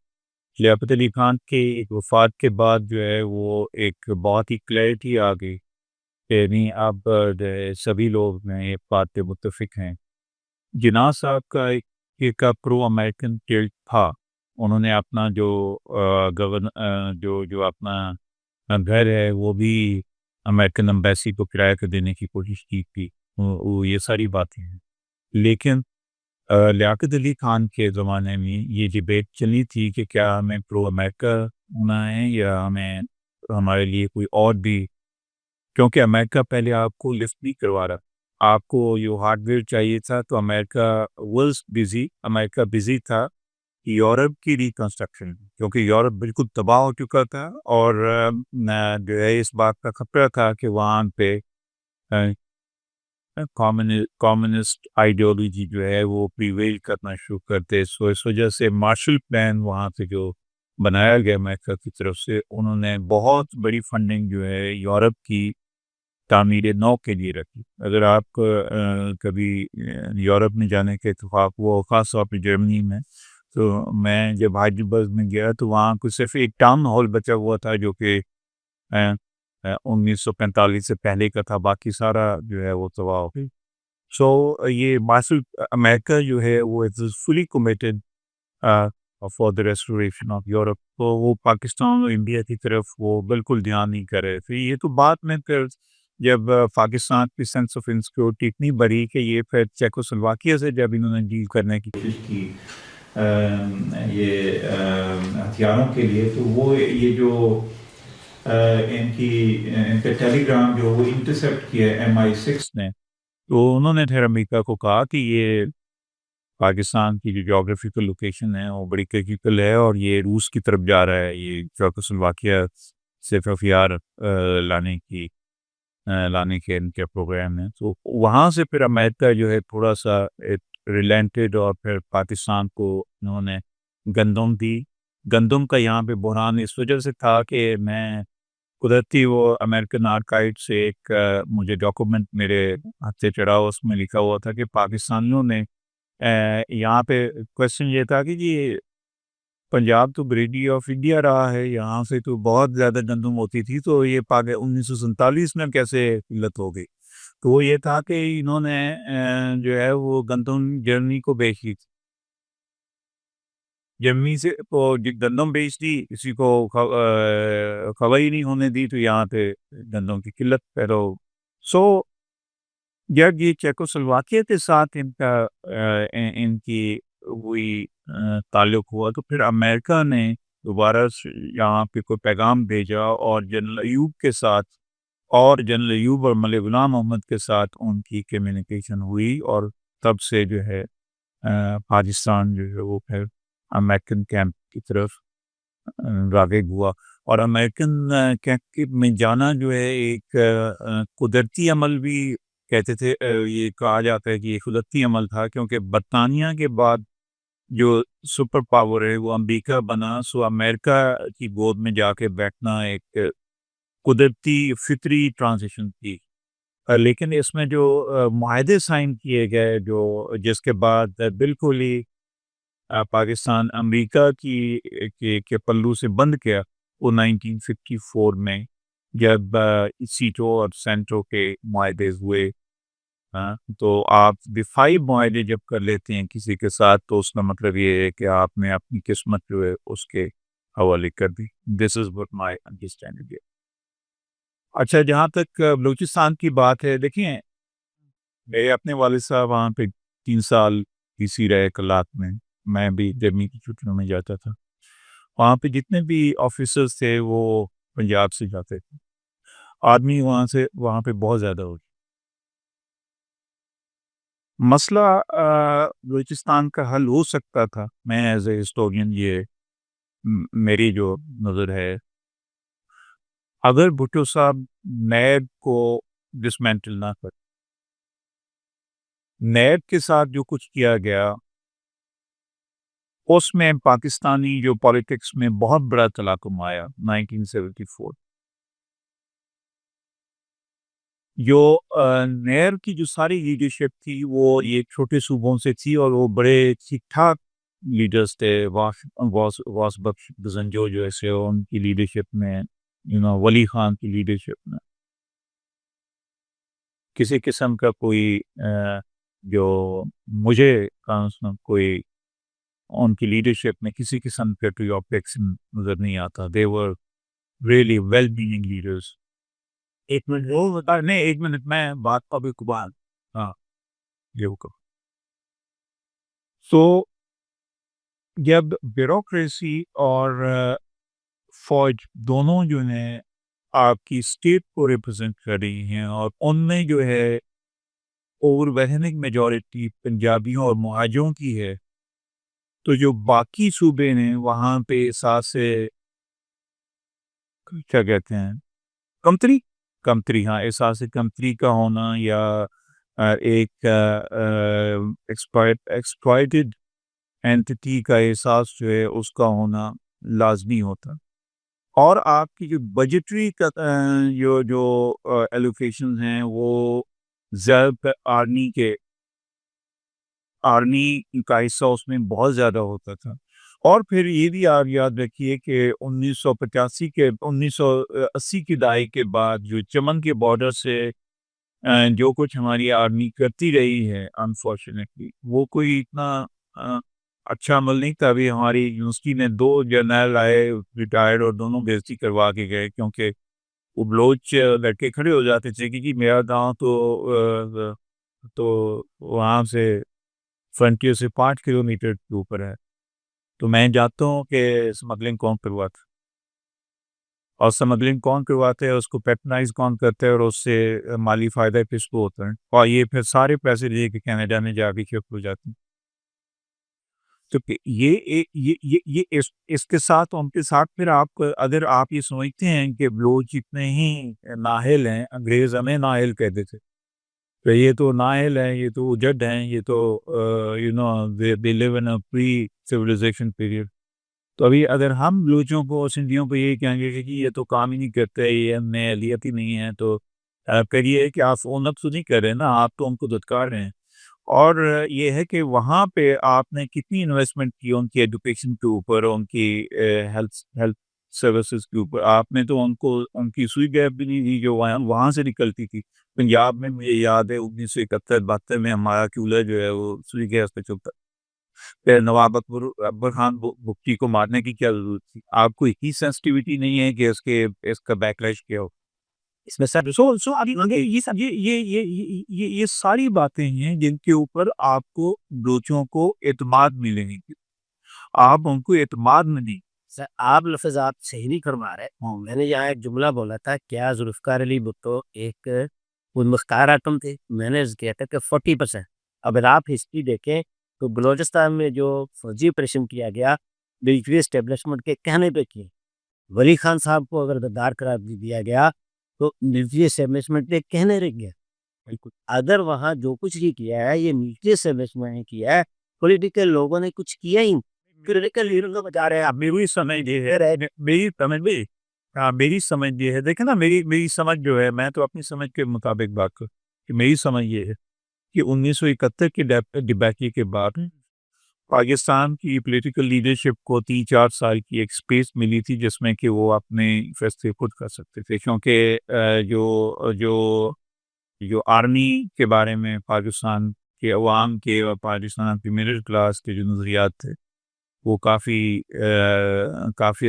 لیاقت علی خان کے وفات کے بعد جو ہے وہ ایک بہت ہی کلیئرٹی آ گئی کہ نہیں، اب جو ہے سبھی لوگ میں یہ بات پہ متفق ہیں. جناح صاحب کا ایک پرو امریکن ٹیلٹ تھا. انہوں نے اپنا جو اپنا گھر ہے وہ بھی امریکن امبیسی کو کرایہ کر دینے کی کوشش کی تھی. وہ یہ ساری باتیں ہیں. لیکن لیاقت علی خان کے زمانے میں یہ ڈیبیٹ چلی تھی کہ کیا ہمیں پرو امریکہ ہونا ہے یا ہمیں ہمارے لیے کوئی اور بھی، کیونکہ امریکہ پہلے آپ کو لفٹ نہیں کروا رہا. آپ کو جو ہارڈ ویئر چاہیے تھا تو امریکہ بزی تھا یورپ کی ریکنسٹرکشن، کیونکہ یورپ بالکل تباہ ہو چکا تھا اور جو ہے اس بات کا خطرہ تھا کہ وہاں پہ کامسٹ آئیڈیالوجی جو ہے وہ پریویل کرنا شروع کرتے. سو اس وجہ سے مارشل پلان وہاں سے جو بنایا گیا امریکہ کی طرف سے، انہوں نے بہت بڑی فنڈنگ جو ہے یورپ کی تعمیر نو کے لیے رکھی. اگر آپ کو کبھی یورپ میں جانے کا اتفاق ہوا، خاص طور پہ جرمنی میں، تو میں جب ہائیڈلبرگ میں گیا تو وہاں کو صرف ایک ٹاؤن ہال بچا ہوا تھا جو کہ 1945 سے پہلے کا تھا، باقی سارا جو ہے وہ تباہ ہو گئی. سو یہ مارشل امریکہ جو ہے وہ fully committed for the restoration of Europe. تو وہ پاکستان اور انڈیا کی طرف وہ بالکل دھیان نہیں کر رہے تھے. یہ تو بعد میں پھر جب پاکستان کی سینس آف انسیکیورٹی اتنی بڑھی کہ یہ پھر چیکوسلواکیہ سے جب انہوں نے ڈیل کرنے کی کوشش کی یہ ہتھیاروں کے لیے، تو وہ یہ جو ان کا ٹیلی گرام جو وہ انٹرسیپٹ کیا MI6 نے، تو انہوں نے پھر امریکہ کو کہا کہ یہ پاکستان کی جو جغرافیکل لوکیشن ہے وہ بڑی کریٹیکل ہے اور یہ روس کی طرف جا رہا ہے، یہ چیکوسلواکیہ سے ہتھیار لانے کے ان کے پروگرام ہیں. تو وہاں سے پھر امریکہ جو ہے تھوڑا سا ریلینٹڈ، اور پھر پاکستان کو انہوں نے گندم دی. گندم کا یہاں پہ بحران اس وجہ سے تھا کہ میں قدرتی وہ امریکن آرکائیو سے ایک مجھے ڈاکومنٹ میرے ہاتھ سے چڑھا، اس میں لکھا ہوا تھا کہ پاکستانیوں نے یہاں پہ کوشچن یہ تھا کہ جی پنجاب تو بریڈی آف انڈیا رہا ہے، یہاں سے تو بہت زیادہ گندم ہوتی تھی، تو یہ 1947 میں کیسے قلت ہو گئی. تو وہ یہ تھا کہ انہوں نے جو ہے وہ گندم جرمنی کو بیچ دی تھی. جرمنی سے گندم بیچ دی، کسی کو خبر ہی نہیں ہونے دی، تو یہاں پہ گندم کی قلت پیدا ہو. سو جب یہ چیکوسلواکیہ کے ساتھ ان کی وہی تعلق ہوا، تو پھر امریکہ نے دوبارہ یہاں پہ کوئی پیغام بھیجا اور جنرل ایوب کے ساتھ، اور جنرل ایوب اور ملک غلام محمد کے ساتھ ان کی کمیونیکیشن ہوئی، اور تب سے جو ہے پاکستان جو ہے وہ پھر امریکن کیمپ کی طرف راغب ہوا. اور امریکن کیمپ میں جانا جو ہے ایک قدرتی عمل بھی کہتے تھے. یہ کہا جاتا ہے کہ یہ قدرتی عمل تھا کیونکہ برطانیہ کے بعد جو سپر پاور ہے وہ امریکہ بنا. سو امریکہ کی گود میں جا کے بیٹھنا ایک قدرتی فطری ٹرانزیشن تھی، لیکن اس میں جو معاہدے سائن کیے گئے جو جس کے بعد بالکل ہی پاکستان امریکہ کے پلو سے بند کیا وہ 1954 میں جب سیٹوں اور سینٹوں کے معاہدے ہوئے. تو آپ دفاعی معاہدے جب کر لیتے ہیں کسی کے ساتھ تو اس کا مطلب یہ ہے کہ آپ نے اپنی قسمت جو ہے اس کے حوالے کر دی. دس از وٹ مائی انڈرسٹینڈنگ. اچھا، جہاں تک بلوچستان کی بات ہے، دیکھیں میرے اپنے والد صاحب وہاں پہ 3 سال اسی رہے کلات میں بھی گرمی کی چھٹیوں میں جاتا تھا. وہاں پہ جتنے بھی آفیسرز تھے وہ پنجاب سے جاتے تھے. آدمی وہاں پہ بہت زیادہ ہو. مسئلہ بلوچستان کا حل ہو سکتا تھا. میں ایز اے ہسٹورین یہ میری جو نظر ہے، اگر بھٹو صاحب نیب کو ڈسمینٹل نہ کر، نیب کے ساتھ جو کچھ کیا گیا اس میں پاکستانی جو پالیٹکس میں بہت بڑا تلاکم آیا 1974. جو نیب کی جو ساری لیڈرشپ تھی وہ یہ چھوٹے صوبوں سے تھی اور وہ بڑے ٹھیک ٹھاک لیڈرز تھے. واس بخش بزنجو جو ایسے ان کی لیڈرشپ میں، ولی خان کی لیڈرشپ میں کسی قسم کا کوئی جو مجھے کوئی ان کی لیڈرشپ میں کسی قسم کا کوئی آپریشن نظر نہیں آتا. They were really well meaning leaders. ایک منٹ میں بات کا بھی قبال یہ حکم. سو جب بیوروکریسی اور فوج دونوں جو ہیں آپ کی اسٹیٹ کو ریپرزینٹ کر رہی ہیں اور ان میں جو ہے اوور ویلمنگ میجورٹی پنجابیوں اور مہاجروں کی ہے، تو جو باقی صوبے ہیں وہاں پہ احساس کیا کہتے ہیں کمتری احساس کمتری کا ہونا یا ایک ایکسپلائٹڈ اینٹی کا احساس جو ہے اس کا ہونا لازمی ہوتا. اور آپ کی جو بجٹری کا جو ایلوکیشن ہیں وہ زیادہ تر آرمی کا حصہ اس میں بہت زیادہ ہوتا تھا. اور پھر یہ بھی آپ یاد رکھیے کہ 1980 کی دہائی کے بعد جو چمن کے بارڈر سے جو کچھ ہماری آرمی کرتی رہی ہے انفارچونیٹلی وہ کوئی اتنا اچھا عمل نہیں تھا. ابھی ہماری یونیورسٹی میں 2 جرنیل آئے ریٹائرڈ اور دونوں بےعزتی کروا کے گئے کیونکہ وہ بلوچ لڑکے کھڑے ہو جاتے تھے کہ جی میرا گاؤں تو وہاں سے فرنٹیئر سے 5 کلومیٹر کے اوپر ہے، تو میں جانتا ہوں کہ اسمگلنگ کون کرواتا اور اسمگلنگ کون کرواتے ہیں، اس کو پیٹرنائز کون کرتے ہیں اور اس سے مالی فائدہ کس کو ہوتا ہے، اور یہ پھر سارے پیسے لے کے کینیڈا میں جا کے شفٹ ہو جاتے ہیں. تو یہ اس کے ساتھ ان کے ساتھ پھر اگر آپ یہ سمجھتے ہیں کہ بلوچ اتنے ہی نااہل ہیں، انگریز ہمیں نااہل کہتے تھے، تو یہ تو نااہل ہیں، یہ تو جڈ ہیں، یہ تو they live in a pre-civilization period. تو ابھی اگر ہم بلوچوں کو سندھیوں کو یہ کہیں گے کہ یہ تو کام ہی نہیں کرتے، یہ ہم میں اہلیت ہی نہیں ہے، تو کریے کہ آپ وہ نقص نہیں کر رہے نا، آپ تو ان کو دھتکار رہے ہیں. اور یہ ہے کہ وہاں پہ آپ نے کتنی انویسٹمنٹ کی ان کی ایڈوکیشن کے اوپر، ان کی ہیلتھ سروسز کے اوپر. آپ نے تو ان کی سوئی گیپ بھی نہیں دی جو وہاں سے نکلتی تھی. پنجاب میں مجھے یاد ہے 1971-72 میں ہمارا کولر جو ہے وہ سوئی گیس پہ چلتا. پھر نواب اکبر خان بگٹی کو مارنے کی کیا ضرورت تھی؟ آپ کو اتنی سینسٹیوٹی نہیں ہے کہ اس کا بیکلیش کیا ہو اس میں سر. یہ ساری باتیں ہیں جن کے اوپر آپ کو بلوچوں کو اعتماد ملے گی. آپ ان کو اعتماد میں نہیں. سر آپ لفظ آپ صحیح نہیں فرما رہے. میں نے یہاں ایک جملہ بولا تھا، کیا ذوالفقار علی بھٹو ایک مختار آٹم تھے؟ میں نے کیا تھا کہ 40%. اگر آپ ہسٹری دیکھیں تو بلوچستان میں جو فوجی آپریشن کیا گیا ملٹری اسٹیبلشمنٹ کے کہنے پہ کیے. ولی خان صاحب کو اگر غدار قرار دیا گیا تو ملٹری اسٹیبلشمنٹ کے کہنے رہ گیا. اگر وہاں جو کچھ بھی کیا ہے یہ ملٹری اسٹیبلشمنٹ نے کیا ہے، پولیٹیکل لوگوں نے کچھ کیا ہی نہیں. پولیٹیکل لیڈر کو بتا رہے ہیں آپ میری سمجھ بھی میری سمجھ یہ ہے، دیکھیں نا، میری سمجھ جو ہے، میں تو اپنی سمجھ کے مطابق بات کروں کہ میری سمجھ یہ ہے کہ 1971 کی ڈبیکی کے بعد پاکستان کی پولیٹیکل لیڈرشپ کو 3-4 سال کی ایک سپیس ملی تھی جس میں کہ وہ اپنے فیصلے خود کر سکتے تھے، کیونکہ جو آرمی کے بارے میں پاکستان کے عوام کے اور پاکستان کی مڈل کلاس کے جو نظریات تھے وہ کافی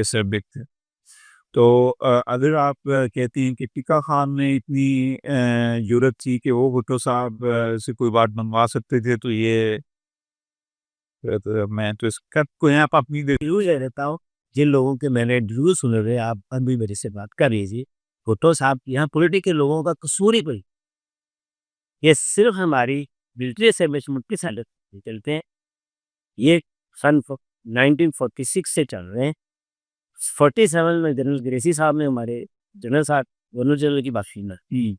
اثربک تھے. تو اگر آپ کہتے ہیں کہ ٹکا خان نے اتنی جرأت تھی کہ وہ بھٹو صاحب سے کوئی بات منوا سکتے تھے، تو یہ میں تو اس کو یہاں پر اپنی ریویو لے لیتا ہوں. جن لوگوں کے میں نے ریویو سنے ہوئے، آپ ابھی میرے سے بات کر لیجیے. بھٹو صاحب یہاں پولیٹیکل لوگوں کا قصور ہی کوئی، یہ صرف ہماری ملٹری اسٹیبلشمنٹ کی سائڈ چلتے ہیں. یہ سن 1946 سے چل رہے ہیں. 47 میں جنرل گریسی صاحب نے ہمارے جنرل صاحب گورنر جنرل کی بات کی،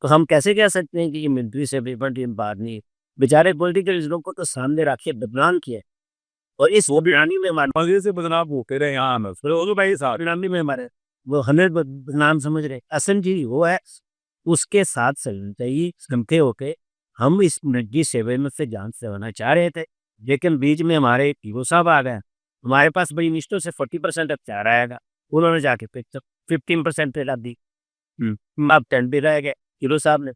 تو ہم کیسے کہہ سکتے ہیں کہ یہ ملٹری اسٹیبلشمنٹ یہ بات نہیں. بیچارے پولیٹیکل لوگوں کو تو سامنے رکھ کے بدنام کیا، اور اس وہ بیانی میں ہمارے سے بدنام ہو کے رہے یہاں بھائی صاحب بیانی میں ہمارے وہ ہمیں بدنام سمجھ رہے. اصل جی وہ ہے اس کے ساتھ چلنا چاہیے سمتے ہو کے. ہم اس ملٹری اسٹیبلشمنٹ سے جان سے ہونا چاہ رہے تھے، لیکن بیچ میں ہمارے پیو صاحب آ گئے. ہمارے پاس بڑی نشتوں سے 40% اختیار آئے گا، انہوں نے جا کے 15% پہ ڈال دی. اب 10 پہ رہ گئے کلو صاحب نے،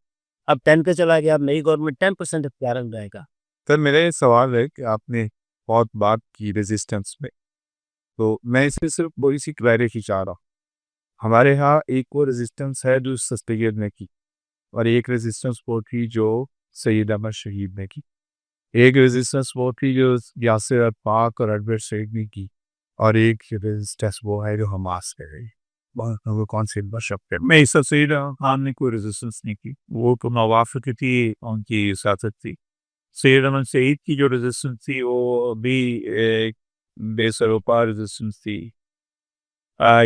اب 10 پہ چلا گیا. اب نئی گورنمنٹ 10% اختیار رہے گا. سر میرا یہ سوال ہے کہ آپ نے بہت بات کی ریزسٹنس میں، تو میں اسے صرف بڑی سی کلیئرٹی چاہ رہا ہوں. ہمارے ہاں ایک وہ ریزسٹنس ہے جو سستگیر نے کی، اور ایک ریزسٹنس وہ تھی جو سید احمد شہید نے کی. ایک ریزسٹنس وہ تھی جو یاسر عرفات اور انور سعید نے کی، اور ایک ریزسٹنس وہ ہے جو حماس کر رہی. کون سی بشپ میں اس سید خان نے کوئی ریزسٹنس نہیں کی، وہ تو موافق تھی، ان کی سیاست تھی. سید احمد سعید کی جو ریزسٹنس تھی وہ بھی ایک بے سروپا ریزسٹنس تھی.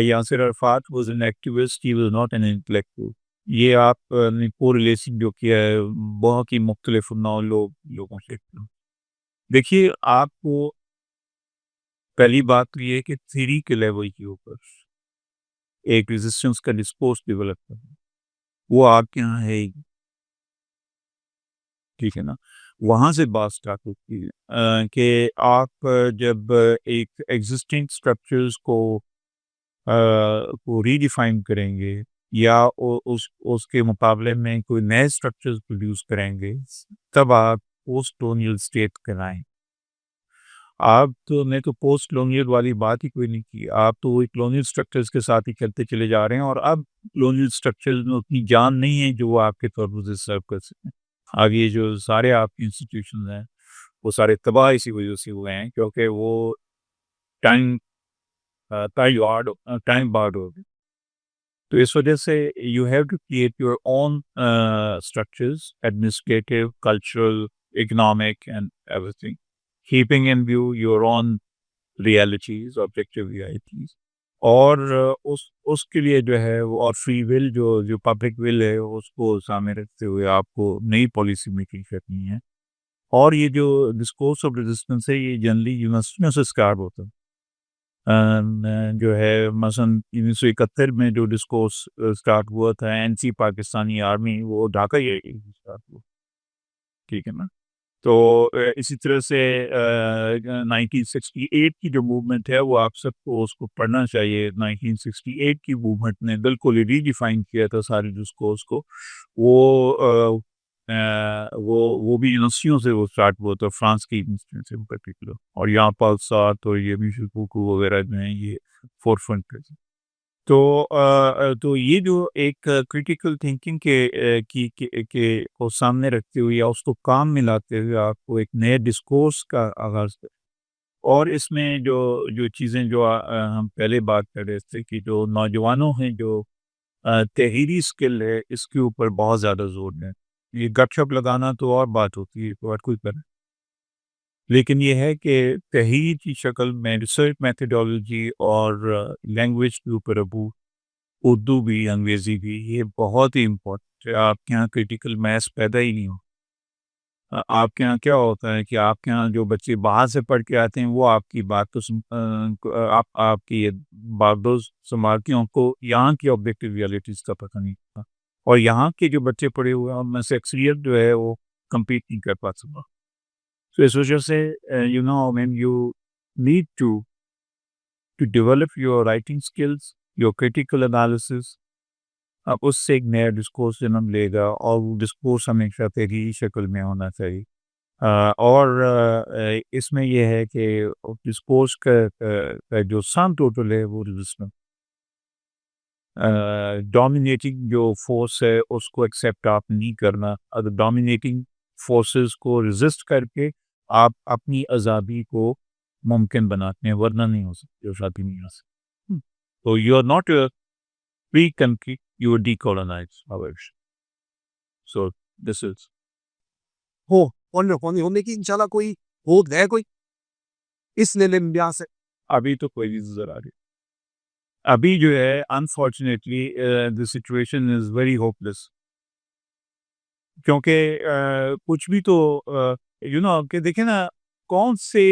Yasir Arafat was an activist, he was not an intellectual. یہ آپ نے کو ریلیشن جو کیا ہے بہت ہی مختلف نو لوگوں سے. دیکھیے، آپ کو پہلی بات تو یہ ہے کہ تھیری کے لیول کے اوپر ایک ریزسٹنس کا ڈسکورس ڈیولپ کرنا، وہ آپ کے یہاں ہے ہی، ٹھیک ہے نا. وہاں سے بات اسٹارٹ ہوتی ہے کہ آپ جب ایک ایگزسٹنگ اسٹرکچرز کو ری ڈیفائن کریں گے یا اس کے مقابلے میں کوئی نئے اسٹرکچرز پروڈیوس کریں گے، تب آپ پوسٹ کولونیل اسٹیٹ کرائیں. آپ تو نے تو پوسٹ کولونیل والی بات ہی کوئی نہیں کی، آپ تو وہی کولونیل اسٹرکچرز کے ساتھ ہی چلتے چلے جا رہے ہیں، اور اب کولونیل اسٹرکچرز میں اتنی جان نہیں ہے جو وہ آپ کے پرپز سرو کر سکیں. آگے جو سارے آپ کی انسٹیٹیوشنز ہیں وہ سارے تباہ اسی وجہ سے ہوئے ہیں، کیونکہ وہ ٹائم بارڈ ہو گئے. تو اس وجہ سے you have to create your own structures, administrative, cultural, economic and ایوری تھنگ، keeping in view your own realities, objective realities. اور اس کے لیے جو ہے اور فری ول جو پبلک ول ہے اس کو سامنے رکھتے ہوئے آپ کو نئی پالیسی میکنگ کرنی ہے. اور یہ جو ڈسکورس آف ریزسٹنس ہے یہ جنرلی یونیورسٹیوں سے اسٹارٹ ہوتا ہے. جو ہے مثلاً 1971 میں جو ڈسکورس اسٹارٹ ہوا تھا NC پاکستانی آرمی، وہ ڈھاکہ یہ اسٹارٹ ہوا، ٹھیک ہے نا. تو اسی طرح سے 1968 کی جو موومنٹ ہے وہ آپ سب کو اس کو پڑھنا چاہیے. 1968 کی موومنٹ نے بالکل ری ڈیفائن کیا تھا سارے ڈسکورس کو. وہ بھی یونیورسٹیوں سے وہ اسٹارٹ ہوا تھا، فرانس کی یونیورسٹیوں سے ان پرٹیکولر، اور یہاں پر ساتھ اور یہ میشل فوکو وغیرہ جو ہیں یہ فور فرنٹ پہ. تو یہ جو ایک کریٹیکل تھنکنگ کے کو سامنے رکھتے ہوئے یا اس کو کام میں لاتے ہوئے آپ کو ایک نئے ڈسکورس کا آغاز کریں. اور اس میں جو چیزیں جو ہم پہلے بات کر رہے تھے کہ جو نوجوانوں ہیں جو تحریری اسکل ہے اس کے اوپر بہت زیادہ زور دیں. یہ گپ شپ لگانا تو اور بات ہوتی ہے، کوئی کرے، لیکن یہ ہے کہ تحریر کی شکل میں ریسرچ میتھڈولوجی اور لینگویج کے اوپر اردو بھی انگریزی بھی یہ بہت ہی امپورٹنٹ ہے. آپ کے یہاں کریٹیکل میتھس پیدا ہی نہیں ہو آپ کے یہاں کیا ہوتا ہے کہ آپ کے یہاں جو بچے باہر سے پڑھ کے آتے ہیں وہ آپ کی بات تو آپ کی بات سمارتیوں کو یہاں کی آبجیکٹیو ریئلٹیز کا پتہ نہیں ہوتا، اور یہاں کے جو بچے پڑھے ہوئے ہیں ان میں سے اکثریت جو ہے وہ کمپیٹ نہیں کر پاتا۔ تو اس وجہ سے when you need to develop your writing skills, your critical analysis، اب اس سے ایک نیا ڈسکورس جنم لے گا، اور وہ ڈسکورس ہمیشہ تحریری شکل میں ہونا چاہیے۔ اور اس میں یہ ہے کہ ڈسکورس کا جو سم ٹوٹل ہے وہ ریزسٹنس، ڈومینیٹنگ جو فورس ہے اس کو ایکسیپٹ آپ نہیں کرنا، اگر ڈومینیٹنگ فورسز کو ریزسٹ کر کے آپ اپنی آزادی کو ممکن بناتے ہیں، ورنہ نہیں ہو سکتی، آزادی نہیں آ سکتی۔ تو you are not a free country, you are decolonized, however. So this is ہونے کی انشاءاللہ کوئی ہوپ ہے کوئی اس لیے سے؟ ابھی تو کوئی نظر آ رہی، ابھی جو ہے unfortunately the situation is very hopeless، کیونکہ کچھ بھی تو کہ دیکھیں نا کون سے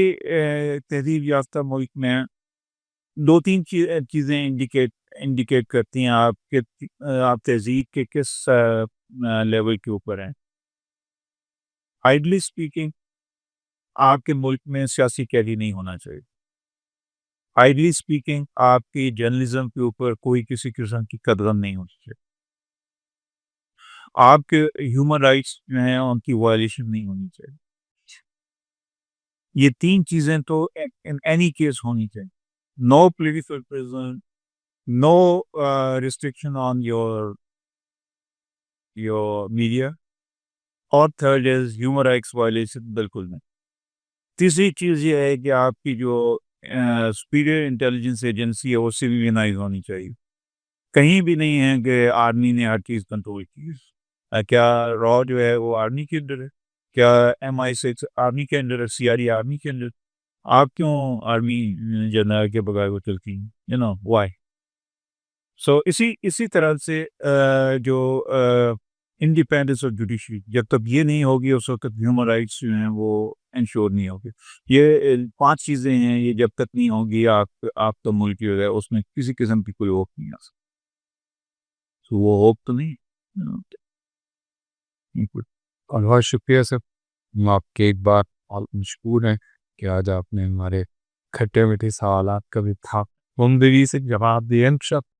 تہذیب یافتہ ملک میں دو تین چیزیں انڈیکیٹ کرتی ہیں آپ تہذیب کے کس لیول کے اوپر ہیں۔ آئیڈلی اسپیکنگ، آپ کے ملک میں سیاسی قیدی نہیں ہونا چاہیے۔ آئیڈلی اسپیکنگ، آپ کی جرنلزم کے اوپر کوئی کسی قسم کی قدغن نہیں ہونی چاہیے۔ آپ کے ہیومن رائٹس جو ہیں ان کی وائلیشن نہیں ہونی چاہیے۔ یہ تین چیزیں تو ان اینی کیس ہونی چاہیے۔ No political prison, no restriction on your media، اور third is human rights violation، بالکل نہیں۔ تیسری چیز یہ ہے کہ آپ کی جو superior intelligence ایجنسی ہے وہ civilianize ہونی چاہیے۔ کہیں بھی نہیں ہے کہ آرمی نے ہر چیز کنٹرول کی۔ کیا را جو ہے وہ آرمی کے اندر ہے؟ کیا MI6 آرمی کے اندر ہے؟ CRE آرمی کے اندر؟ آپ کیوں آرمی جنرل کے بغیر وہ چلتی ہیں؟ why؟ سو اسی طرح سے جو انڈیپینڈنس آف جوڈیشری جب تک یہ نہیں ہوگی اس وقت ہیومن رائٹس جو ہیں وہ انشور نہیں ہوگی۔ یہ 5 چیزیں ہیں، یہ جب تک نہیں ہوگی آپ کا ملک جو ہے اس میں کسی قسم کی کوئی ہوپ نہیں آ سکتی۔ تو وہ ہوپ تو نہیں۔ بہت شکریہ سر، ہم آپ کے ایک بار بہت مشکور ہیں کہ آج آپ نے ہمارے کھٹے میٹھے سوالات کا بھی تھا عمدگی سے جواب دیا۔